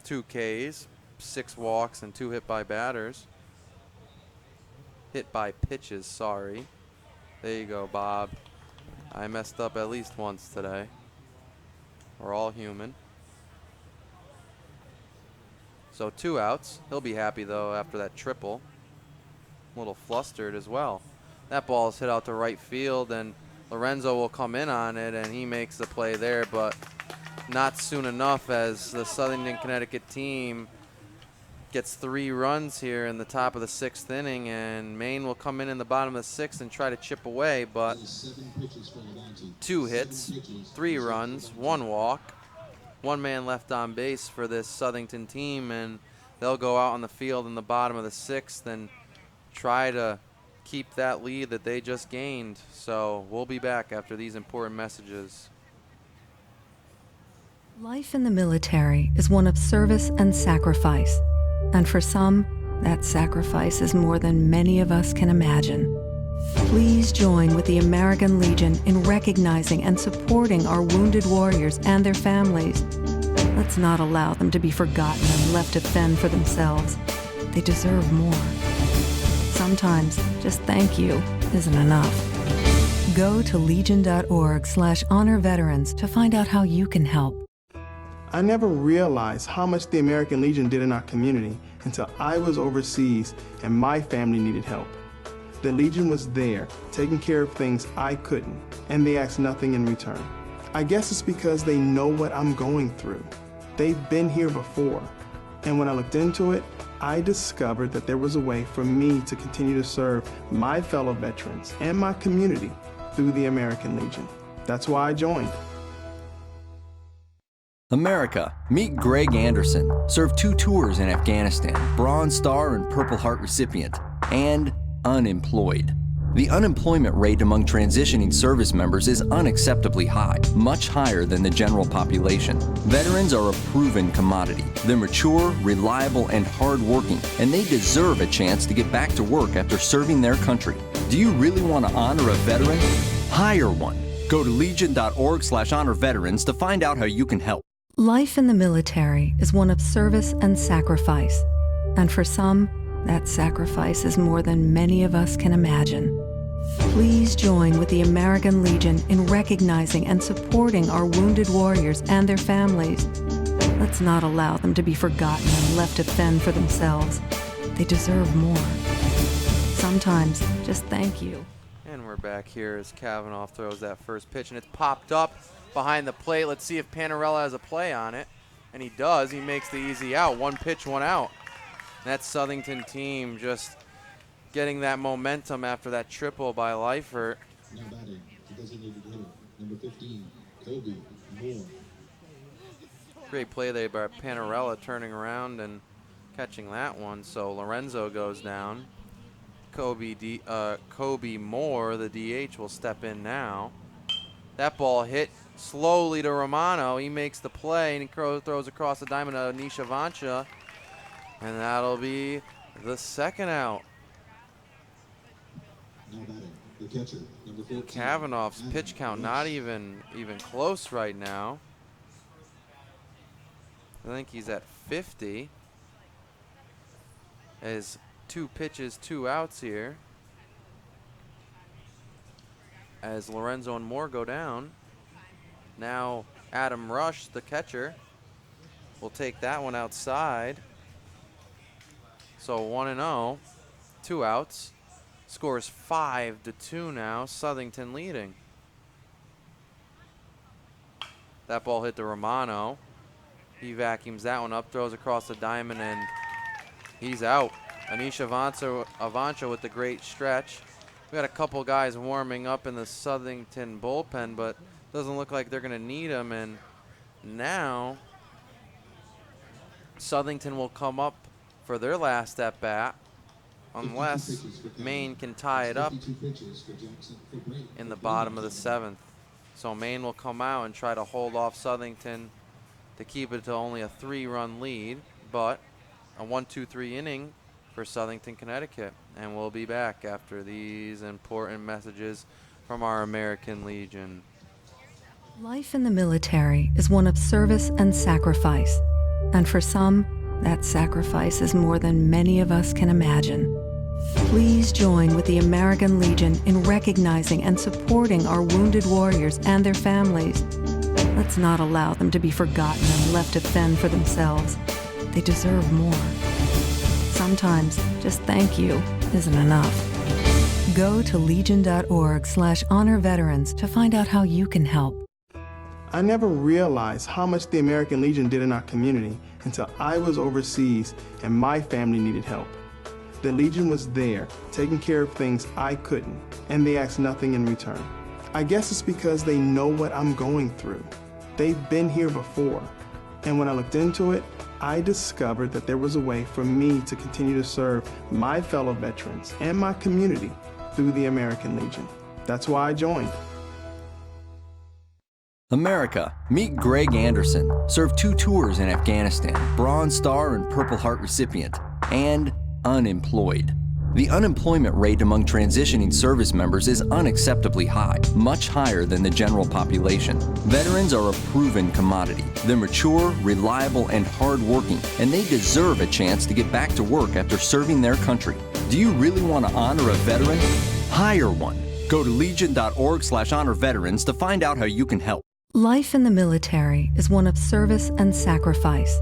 2 Ks, 6 walks, and 2 hit by batters. Hit by pitches, sorry. There you go, Bob. I messed up at least once today. We're all human. So 2 outs. He'll be happy, though, after that triple. A little flustered as well. That ball is hit out to right field, and Lorenzo will come in on it, and he makes the play there, but not soon enough as the Southington Connecticut team gets 3 runs here in the top of the 6th inning, and Maine will come in the bottom of the 6th and try to chip away, but 2 hits, 3 runs, 1 walk. 1 man left on base for this Southington team, and they'll go out on the field in the bottom of the 6th and try to keep that lead that they just gained. So we'll be back after these important messages. Life in the military is one of service and sacrifice. And for some, that sacrifice is more than many of us can imagine. Please join with the American Legion in recognizing and supporting our wounded warriors and their families. Let's not allow them to be forgotten and left to fend for themselves. They deserve more. Sometimes just thank you isn't enough. Go to legion.org/honor veterans to find out how you can help. I never realized how much the American Legion did in our community until I was overseas and my family needed help. The Legion was there, taking care of things I couldn't, and they asked nothing in return. I guess it's because they know what I'm going through. They've been here before, and when I looked into it, I discovered that there was a way for me to continue to serve my fellow veterans and my community through the American Legion. That's why I joined. America, meet Greg Anderson, served 2 tours in Afghanistan, Bronze Star and Purple Heart recipient, and unemployed. The unemployment rate among transitioning service members is unacceptably high, much higher than the general population. Veterans are a proven commodity. They're mature, reliable, and hardworking, and they deserve a chance to get back to work after serving their country. Do you really want to honor a veteran? Hire one. Go to legion.org/honor veterans to find out how you can help. Life in the military is one of service and sacrifice. And for some, that sacrifice is more than many of us can imagine. Please join with the American Legion in recognizing and supporting our wounded warriors and their families. Let's not allow them to be forgotten and left to fend for themselves. They deserve more. Sometimes, just thank you. And we're back here as Kavanaugh throws that first pitch, and it's popped up behind the plate. Let's see if Panarella has a play on it. And he does. He makes the easy out. 1 pitch, 1 out. And that Southington team just getting that momentum after that triple by Leibert. Now batting, the designated hitter, Number 15, Kobe Moore. Great play there by Panarella, turning around and catching that one. So Lorenzo goes down. Kobe Moore, the DH, will step in now. That ball hit slowly to Romano. He makes the play and he throws across the diamond to Anisha Vancha. And that'll be the second out. Now batting, the catcher, number 14. Kavanaugh's pitch count not even close right now. I think he's at 50. As 2 pitches, 2 outs here. As Lorenzo and Moore go down. Now Adam Rush, the catcher, will take that one outside. So 1-0, 2 outs. Scores 5-2 now. Southington leading. That ball hit to Romano. He vacuums that one up, throws across the diamond, and he's out. Anisha Avancha with the great stretch. We got a couple guys warming up in the Southington bullpen, but doesn't look like they're going to need them. And now Southington will come up for their last at bat, unless Maine can tie it up in the bottom of the 7th. So Maine will come out and try to hold off Southington to keep it to only a 3-run lead, but a 1-2-3 inning for Southington, Connecticut. And we'll be back after these important messages from our American Legion. Life in the military is one of service and sacrifice. And for some, that sacrifice is more than many of us can imagine. Please join with the American Legion in recognizing and supporting our wounded warriors and their families. Let's not allow them to be forgotten and left to fend for themselves. They deserve more. Sometimes just thank you isn't enough. Go to legion.org/honor veterans to find out how you can help. I never realized how much the American Legion did in our community until I was overseas and my family needed help. The Legion was there, taking care of things I couldn't, and they asked nothing in return. I guess it's because they know what I'm going through. They've been here before, and when I looked into it, I discovered that there was a way for me to continue to serve my fellow veterans and my community through the American Legion. That's why I joined. America, meet Greg Anderson, served 2 tours in Afghanistan, Bronze Star and Purple Heart recipient, and unemployed. The unemployment rate among transitioning service members is unacceptably high, much higher than the general population. Veterans are a proven commodity. They're mature, reliable, and hardworking, and they deserve a chance to get back to work after serving their country. Do you really want to honor a veteran? Hire one. Go to legion.org/honor veterans to find out how you can help. Life in the military is one of service and sacrifice.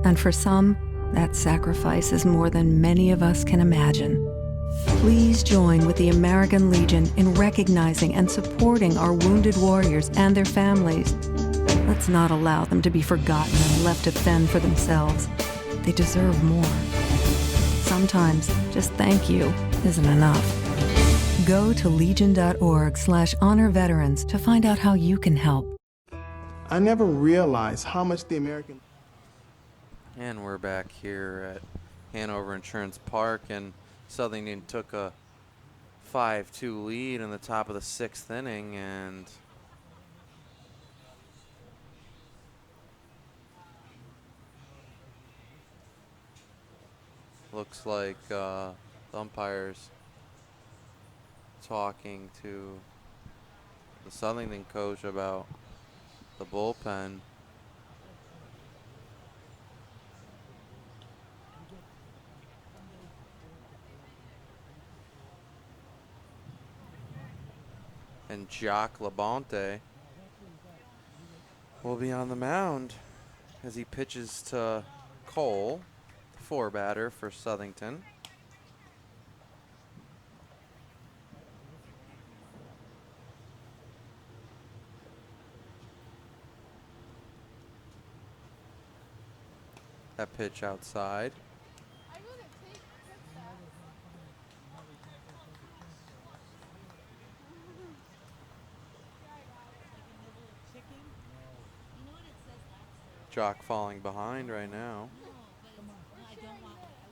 And for some, that sacrifice is more than many of us can imagine. Please join with the American Legion in recognizing and supporting our wounded warriors and their families. Let's not allow them to be forgotten and left to fend for themselves. They deserve more. Sometimes just thank you isn't enough. Go to legion.org/honor veterans to find out how you can help. I never realized how much the American... And we're back here at Hanover Insurance Park, and Southington took a 5-2 lead in the top of the 6th inning, and looks like the umpires talking to the Southington coach about the bullpen. And Jacques Labonte will be on the mound as he pitches to Cole, the 4-batter for Southington. That pitch outside. Jock falling behind right now.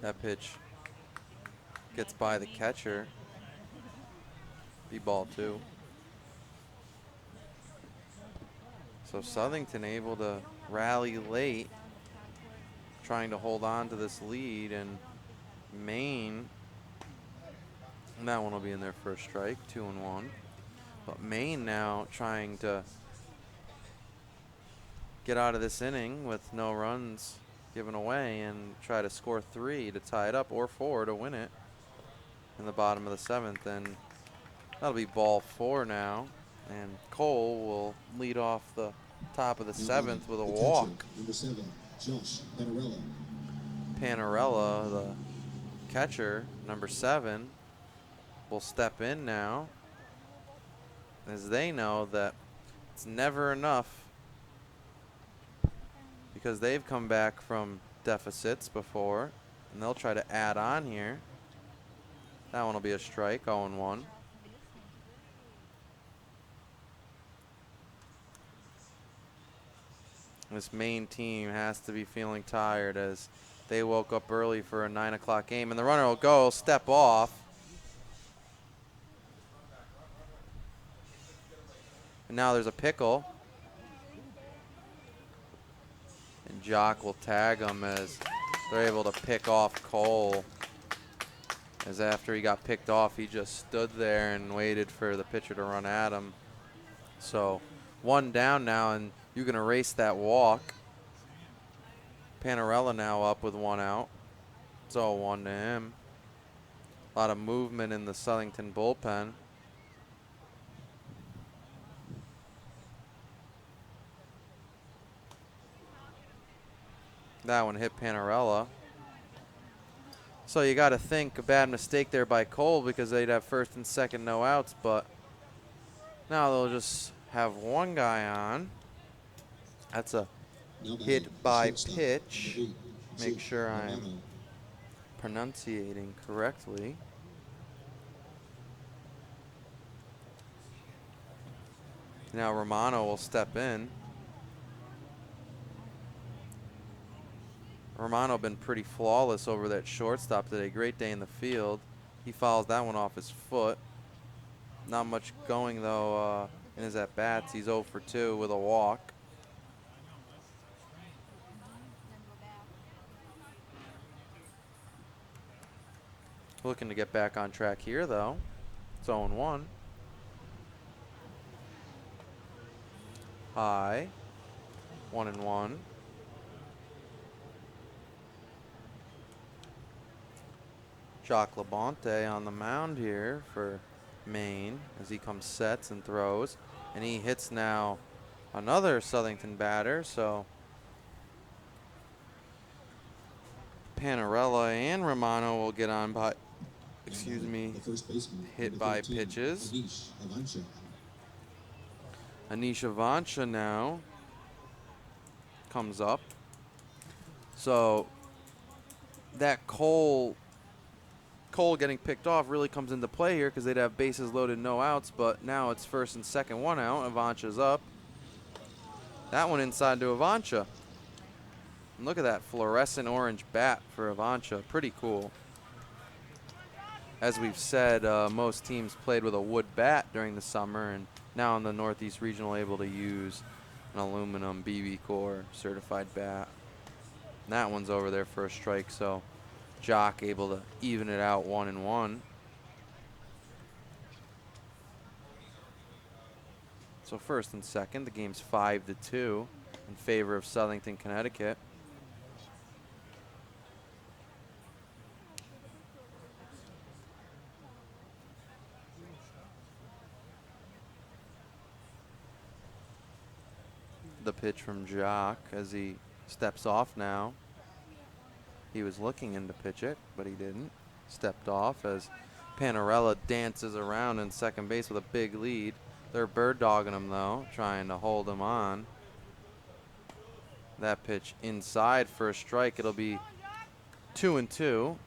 That pitch gets by the catcher. Be ball 2. So Southington able to rally late, trying to hold on to this lead, and Maine, that one will be in their first strike, 2-1. But Maine now trying to get out of this inning with no runs given away and try to score 3 to tie it up, or 4 to win it in the bottom of the 7th. And that'll be ball 4 now. And Cole will lead off the top of the 7th with a walk. Number 7, Josh Panarella. Panarella, the catcher, number 7, will step in now, as they know that it's never enough, because they've come back from deficits before, and they'll try to add on here. That one will be a strike, 0-1. This Maine team has to be feeling tired, as they woke up early for a 9 o'clock game, and the runner will go, step off. And now there's a pickle. And Jock will tag him as they're able to pick off Cole. As after he got picked off, he just stood there and waited for the pitcher to run at him. So 1 down now, and you can erase that walk. Panarella now up with 1 out. It's 0-1 to him. A lot of movement in the Southington bullpen. That one hit Panarella. So you got to think a bad mistake there by Cole, because they'd have first and second no outs, but now they'll just have 1 guy on. That's a hit by pitch. Make sure I'm pronunciating correctly. Now Romano will step in. Romano been pretty flawless over that shortstop today. Great day in the field. He fouls that one off his foot. Not much going, though, in his at-bats. He's 0 for 2 with a walk. Looking to get back on track here, though. It's 0-1. High. 1-1. Jock Labonte on the mound here for Maine as he comes sets and throws. And he hits now another Southington batter, so Panarella and Romano will get on by, hit by pitches. Anish Avansha now comes up. So that Cole getting picked off really comes into play here, because they'd have bases loaded, no outs, but now it's first and second, 1 out. Avansha's up. That one inside to Avansha. And look at that fluorescent orange bat for Avansha. Pretty cool. As we've said, most teams played with a wood bat during the summer, and now in the Northeast Regional able to use an aluminum BB Core certified bat. And that one's over there for a strike, so Jock able to even it out 1-1. So first and second, the game's 5-2 in favor of Southington, Connecticut. The pitch from Jock as he steps off now. He was looking in to pitch it, but he didn't. Stepped off as Panarella dances around in second base with a big lead. They're bird dogging him, though, trying to hold him on. That pitch inside for a strike. It'll be 2-2. To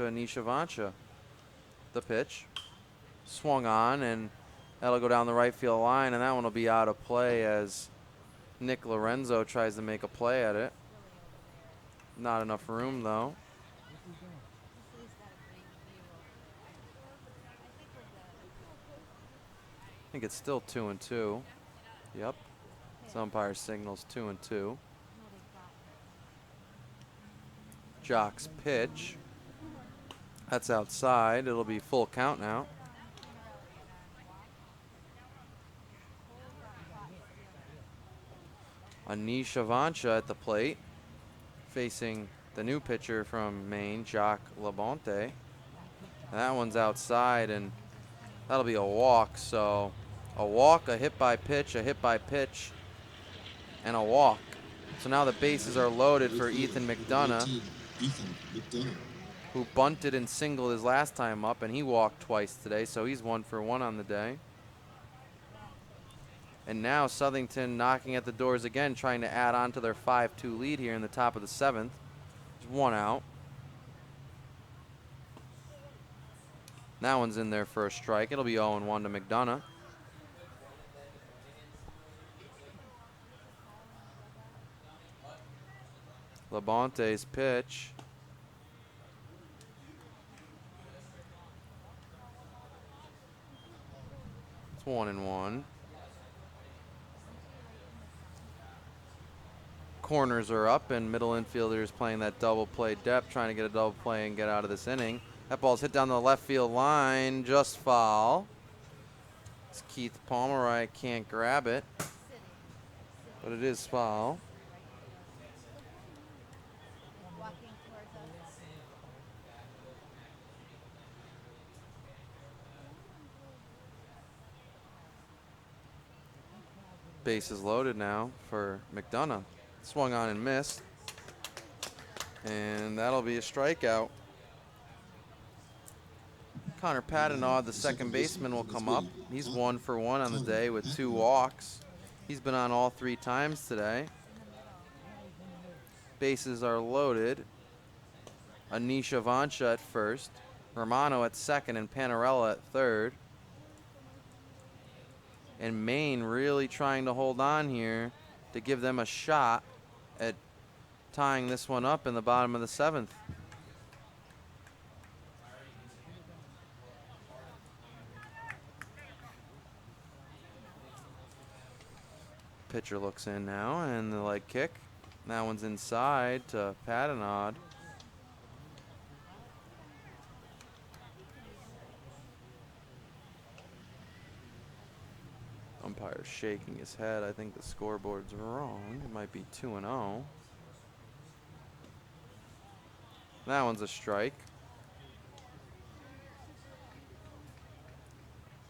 Anish Avansha. The pitch. swung on, and that'll go down the right field line, and that one will be out of play as Nick Lorenzo tries to make a play at it. Not enough room, though. I think it's still 2-2. Yep. This umpire signals 2-2. Jock's pitch. That's outside. It'll be full count now. Anish Avancha at the plate, facing the new pitcher from Maine, Jacques Labonte. That one's outside, and that'll be a walk. So a walk, a hit by pitch, and a walk. So now the bases are loaded for Ethan McDonough, who bunted and singled his last time up, and he walked twice today, so he's 1 for 1 on the day. And now Southington knocking at the doors again, trying to add on to their 5-2 lead here in the top of the 7th. There's 1 out. That one's in there for a strike. It'll be 0-1 to McDonough. Labonte's pitch. It's 1-1. Corners are up, and middle infielders playing that double play depth, trying to get a double play and get out of this inning. That ball's hit down the left field line, just foul. It's Keith Pomeroy can't grab it, but it is foul. Bases loaded now for McDonough. Swung on and missed, and that'll be a strikeout. Connor Padenaud, the second baseman, will come up. He's 1 for 1 on the day with 2 walks. He's been on all 3 times today. Bases are loaded. Anish Avancha at first, Romano at second, and Panarella at third. And Maine really trying to hold on here to give them a shot at tying this one up in the bottom of the 7th. Pitcher looks in now, and the leg kick. That one's inside to Padenaud. Umpire shaking his head. I think the scoreboard's wrong. It might be 2-0. That one's a strike.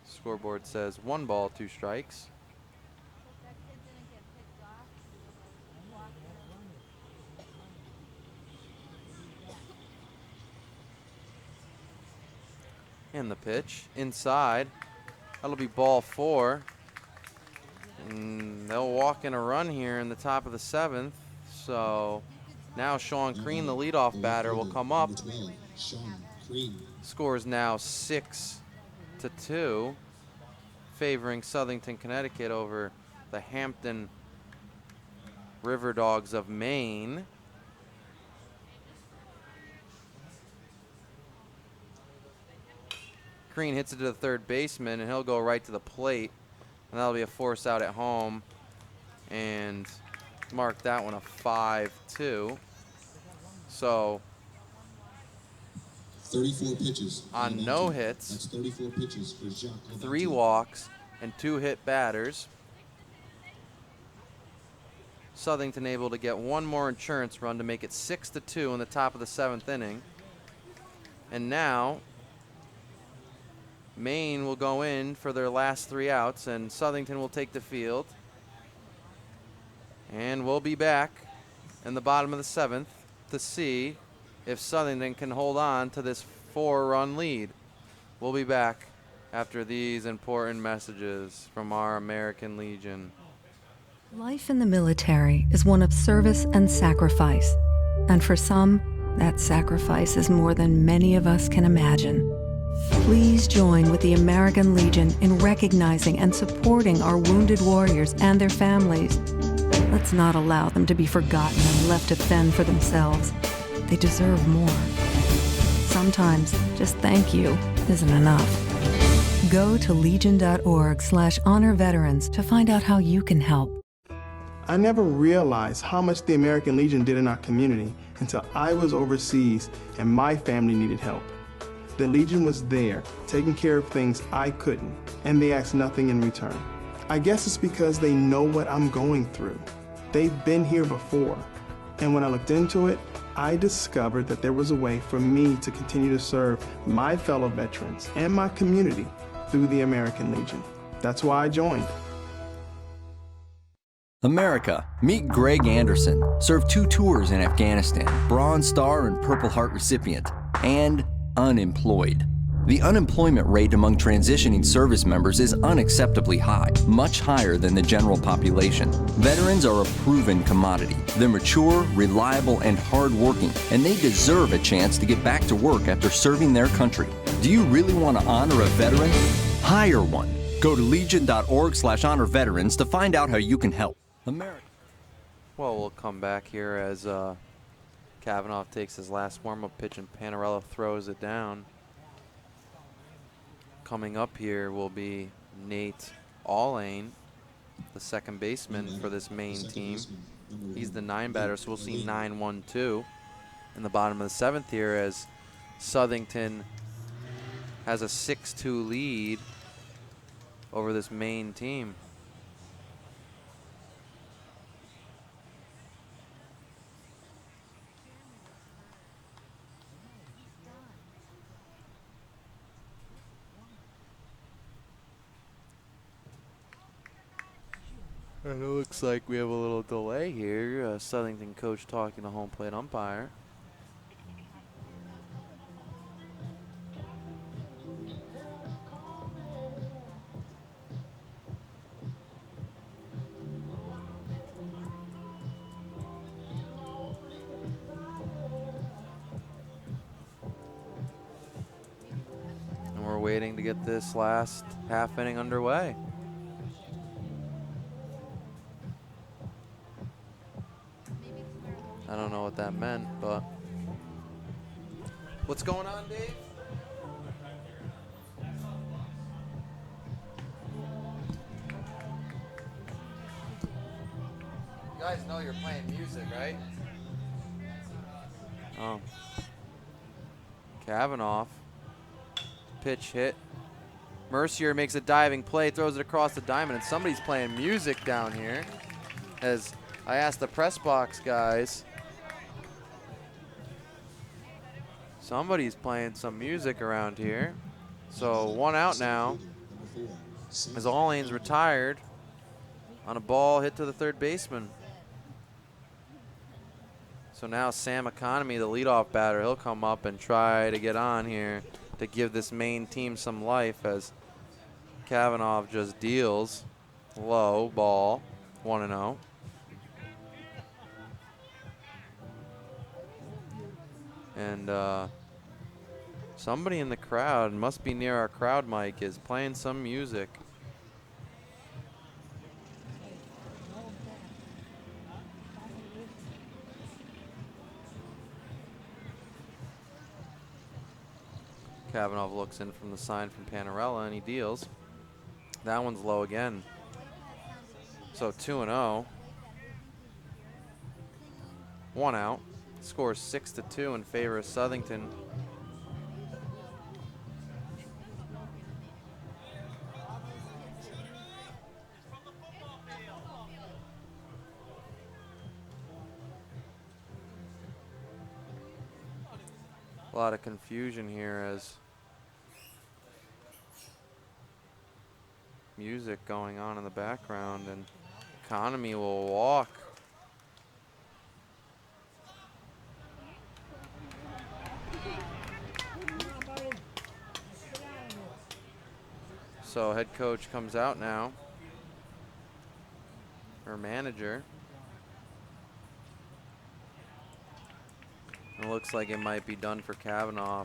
Scoreboard says 1 ball, 2 strikes. And the pitch inside. That'll be ball 4. And they'll walk in a run here in the top of the 7th. So now Sean Crean, the leadoff batter, will come up. Score is now 6-2, favoring Southington, Connecticut over the Hampton River Dogs of Maine. Crean hits it to the third baseman, and he'll go right to the plate. And that'll be a force out at home, and mark that one a 5-2. So 34 pitches on no hits, that's 34 pitches for Jacques 3 walks, and 2 hit batters, Southington able to get 1 more insurance run to make it 6-2 in the top of the 7th inning. And now Maine will go in for their last 3 outs, and Southington will take the field. And we'll be back in the bottom of the 7th to see if Southington can hold on to this 4-run lead. We'll be back after these important messages from our American Legion. Life in the military is one of service and sacrifice. And for some, that sacrifice is more than many of us can imagine. Please join with the American Legion in recognizing and supporting our wounded warriors and their families. Let's not allow them to be forgotten and left to fend for themselves. They deserve more. Sometimes just thank you isn't enough. Go to legion.org/honor veterans to find out how you can help. I never realized how much the American Legion did in our community until I was overseas and my family needed help. The Legion was there, taking care of things I couldn't, and they asked nothing in return. I guess it's because they know what I'm going through. They've been here before, and when I looked into it, I discovered that there was a way for me to continue to serve my fellow veterans and my community through the American Legion. That's why I joined. America, meet Greg Anderson, served 2 tours in Afghanistan, Bronze Star and Purple Heart recipient, and unemployed. The unemployment rate among transitioning service members is unacceptably high, much higher than the general population. Veterans are a proven commodity. They're mature, reliable, and hardworking, and they deserve a chance to get back to work after serving their country. Do you really want to honor a veteran? Hire one. Go to legion.org/honor veterans to find out how you can help. America. Well, we'll come back here as Kavanaugh takes his last warm-up pitch and Panarello throws it down. Coming up here will be Nate Allane, the second baseman for this main team. He's the 9 batter, so we'll see 9-1-2 in the bottom of the 7th here as Southington has a 6-2 lead over this main team. And it looks like we have a little delay here. Southington coach talking to home plate umpire. And we're waiting to get this last half inning underway. I don't know what that meant, but what's going on, Dave? You guys know you're playing music, right? Oh. Kavanaugh. Pitch hit. Mercier makes a diving play, throws it across the diamond, and somebody's playing music down here. As I asked the press box guys, somebody's playing some music around here. So 1 out now as Allane's retired on a ball hit to the third baseman. So now Sam Economy, the leadoff batter, he'll come up and try to get on here to give this main team some life as Kavanaugh just deals. Low ball, 1-0. And somebody in the crowd, must be near our crowd mic, is playing some music. Kavanaugh looks in from the sign from Panarello and he deals. That one's low again. So 2-0. 1 out. Scores 6-2 in favor of Southington. A lot of confusion here as music going on in the background, and Economy will walk. So head coach comes out now, or manager. It looks like it might be done for Kavanaugh.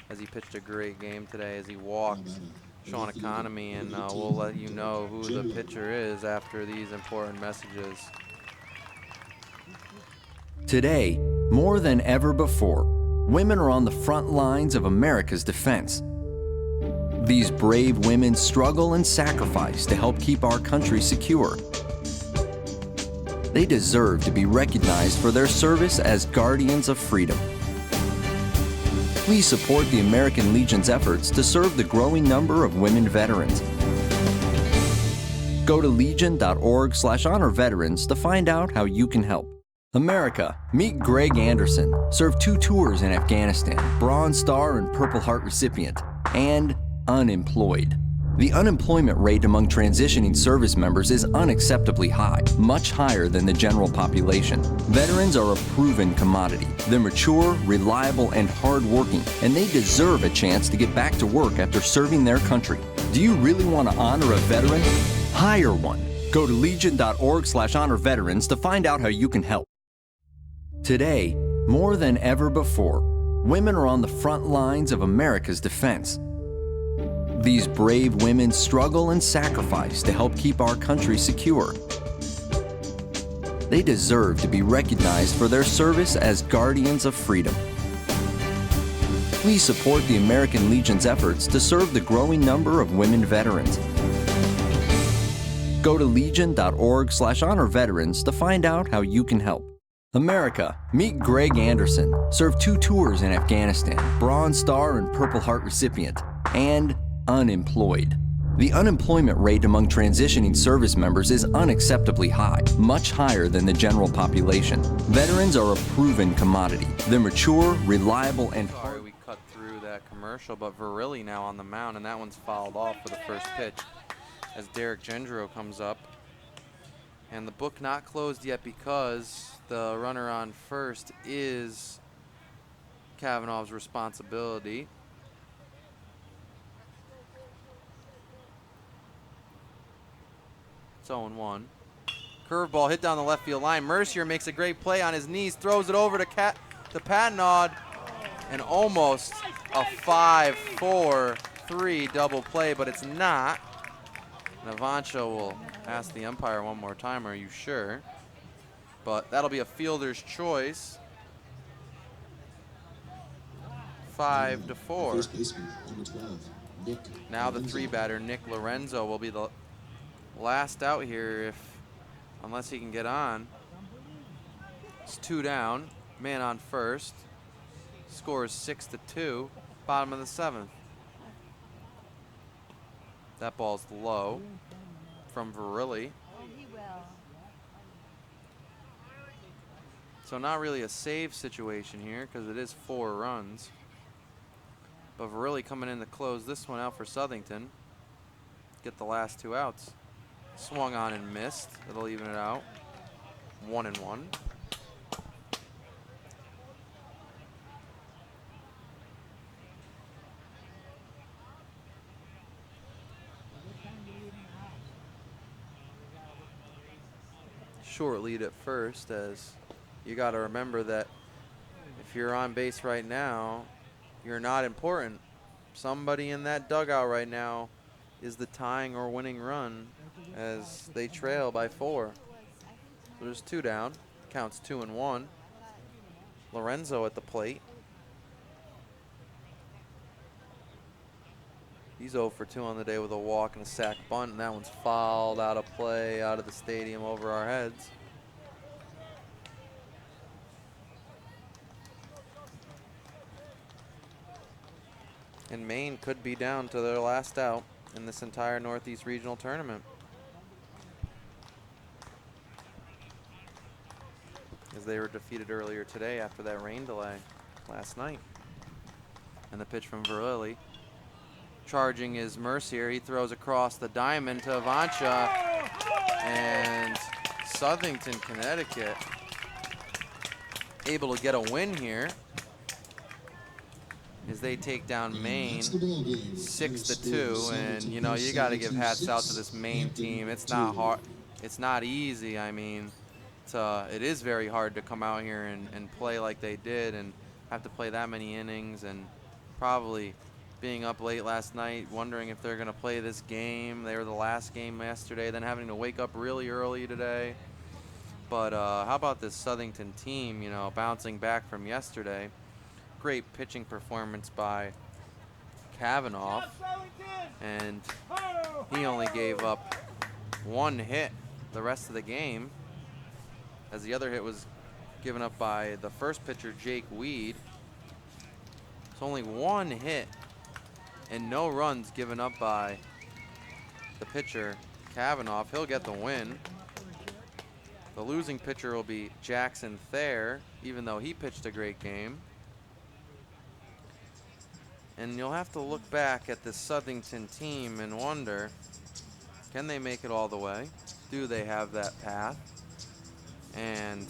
as he pitched a great game today as he walked Sean Economy, and we'll let you know who the pitcher is after these important messages. Today, more than ever before, women are on the front lines of America's defense. These brave women struggle and sacrifice to help keep our country secure. They deserve to be recognized for their service as guardians of freedom. Please support the American Legion's efforts to serve the growing number of women veterans. Go to legion.org/honor veterans to find out how you can help. America, meet Greg Anderson, served 2 tours in Afghanistan, Bronze Star and Purple Heart recipient, and unemployed. The unemployment rate among transitioning service members is unacceptably high, much higher than the general population. Veterans are a proven commodity. They're mature, reliable, and hardworking, and they deserve a chance to get back to work after serving their country. Do you really want to honor a veteran? Hire one. Go to legion.org/honor veterans to find out how you can help. Today, more than ever before, women are on the front lines of America's defense. These brave women struggle and sacrifice to help keep our country secure. They deserve to be recognized for their service as guardians of freedom. Please support the American Legion's efforts to serve the growing number of women veterans. Go to legion.org/honor veterans to find out how you can help. America, meet Greg Anderson, served 2 tours in Afghanistan, Bronze Star and Purple Heart recipient, and unemployed. The unemployment rate among transitioning service members is unacceptably high, much higher than the general population. Veterans are a proven commodity. They're mature, reliable, and Sorry we cut through that commercial, but Virilli now on the mound, and that one's fouled off for the first pitch as Derek Gendro comes up. And the book not closed yet because the runner on first is Kavanaugh's responsibility. It's 0-1. Curveball hit down the left field line. Mercier makes a great play on his knees, throws it over to Patnaud, and almost a 5-4-3 double play, but it's not. Navancho will ask the umpire one more time, are you sure? But that'll be a fielder's choice. 5-4. First baseman, number 12, Nick. Now the 3-batter, Nick Lorenzo, will be the last out here unless he can get on. It's 2 down, man on first. Score is 6-2, bottom of the 7th. That ball's low from Virilli. So not really a save situation here because it is 4 runs. But Virilli coming in to close this one out for Southington. Get the last 2 outs. Swung on and missed. It'll even it out. 1-1. Short lead at first, as you got to remember that if you're on base right now, you're not important. Somebody in that dugout right now is the tying or winning run as they trail by 4. So there's 2 down. Counts 2-1. Lorenzo at the plate. He's 0 for 2 on the day with a walk and a sac bunt, and that one's fouled out of play, out of the stadium over our heads. And Maine could be down to their last out in this entire Northeast Regional Tournament, as they were defeated earlier today after that rain delay last night. And the pitch from Virilli. Charging is Mercier. He throws across the diamond to Avancha. And Southington, Connecticut, able to get a win here as they take down Maine 6-2. And you know, you got to give hats out to this Maine team. It's not hard. It's not easy. I mean, it is very hard to come out here and play like they did and have to play that many innings and probably being up late last night, wondering if they're going to play this game. They were the last game yesterday, then having to wake up really early today. But how about this Southington team, you know, bouncing back from yesterday? Great pitching performance by Kavanaugh, and he only gave up one hit the rest of the game, as the other hit was given up by the first pitcher, Jake Weed. It's only one hit and no runs given up by the pitcher, Kavanaugh. He'll get the win. The losing pitcher will be Jackson Thayer, even though he pitched a great game. And you'll have to look back at this Southington team and wonder, can they make it all the way? Do they have that path? And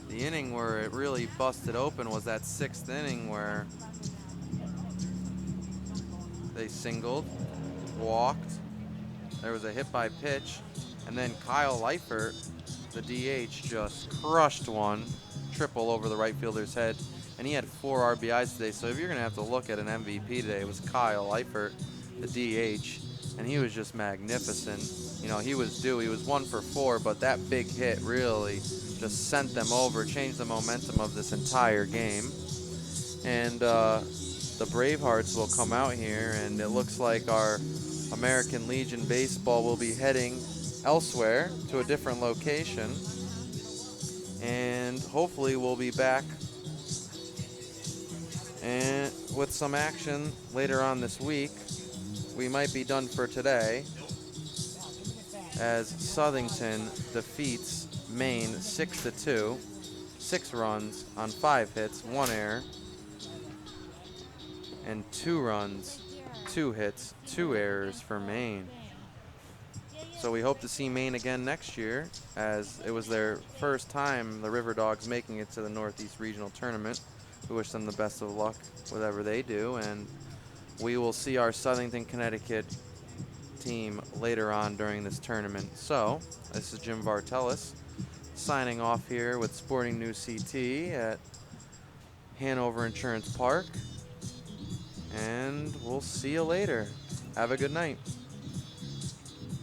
the inning where it really busted open was that 6th inning where they singled, walked, there was a hit by pitch, and then Kyle Leibert, the DH, just crushed one, triple over the right fielder's head. And he had 4 RBIs today, so if you're going to have to look at an MVP today, it was Kyle Leibert, the DH, and he was just magnificent. You know, he was due. He was 1 for 4, but that big hit really just sent them over, changed the momentum of this entire game. And the Bravehearts will come out here, and it looks like our American Legion baseball will be heading elsewhere to a different location. And hopefully we'll be back and with some action later on this week. We might be done for today as Southington defeats Maine 6-2, 6 runs on 5 hits, 1 error, and 2 runs, 2 hits, 2 errors for Maine. So we hope to see Maine again next year, as it was their first time, the River Dogs, making it to the Northeast Regional Tournament. We wish them the best of luck, whatever they do, and we will see our Southington, Connecticut team later on during this tournament. So, this is Jim Vartelis signing off here with Sporting News CT at Hanover Insurance Park, and we'll see you later. Have a good night.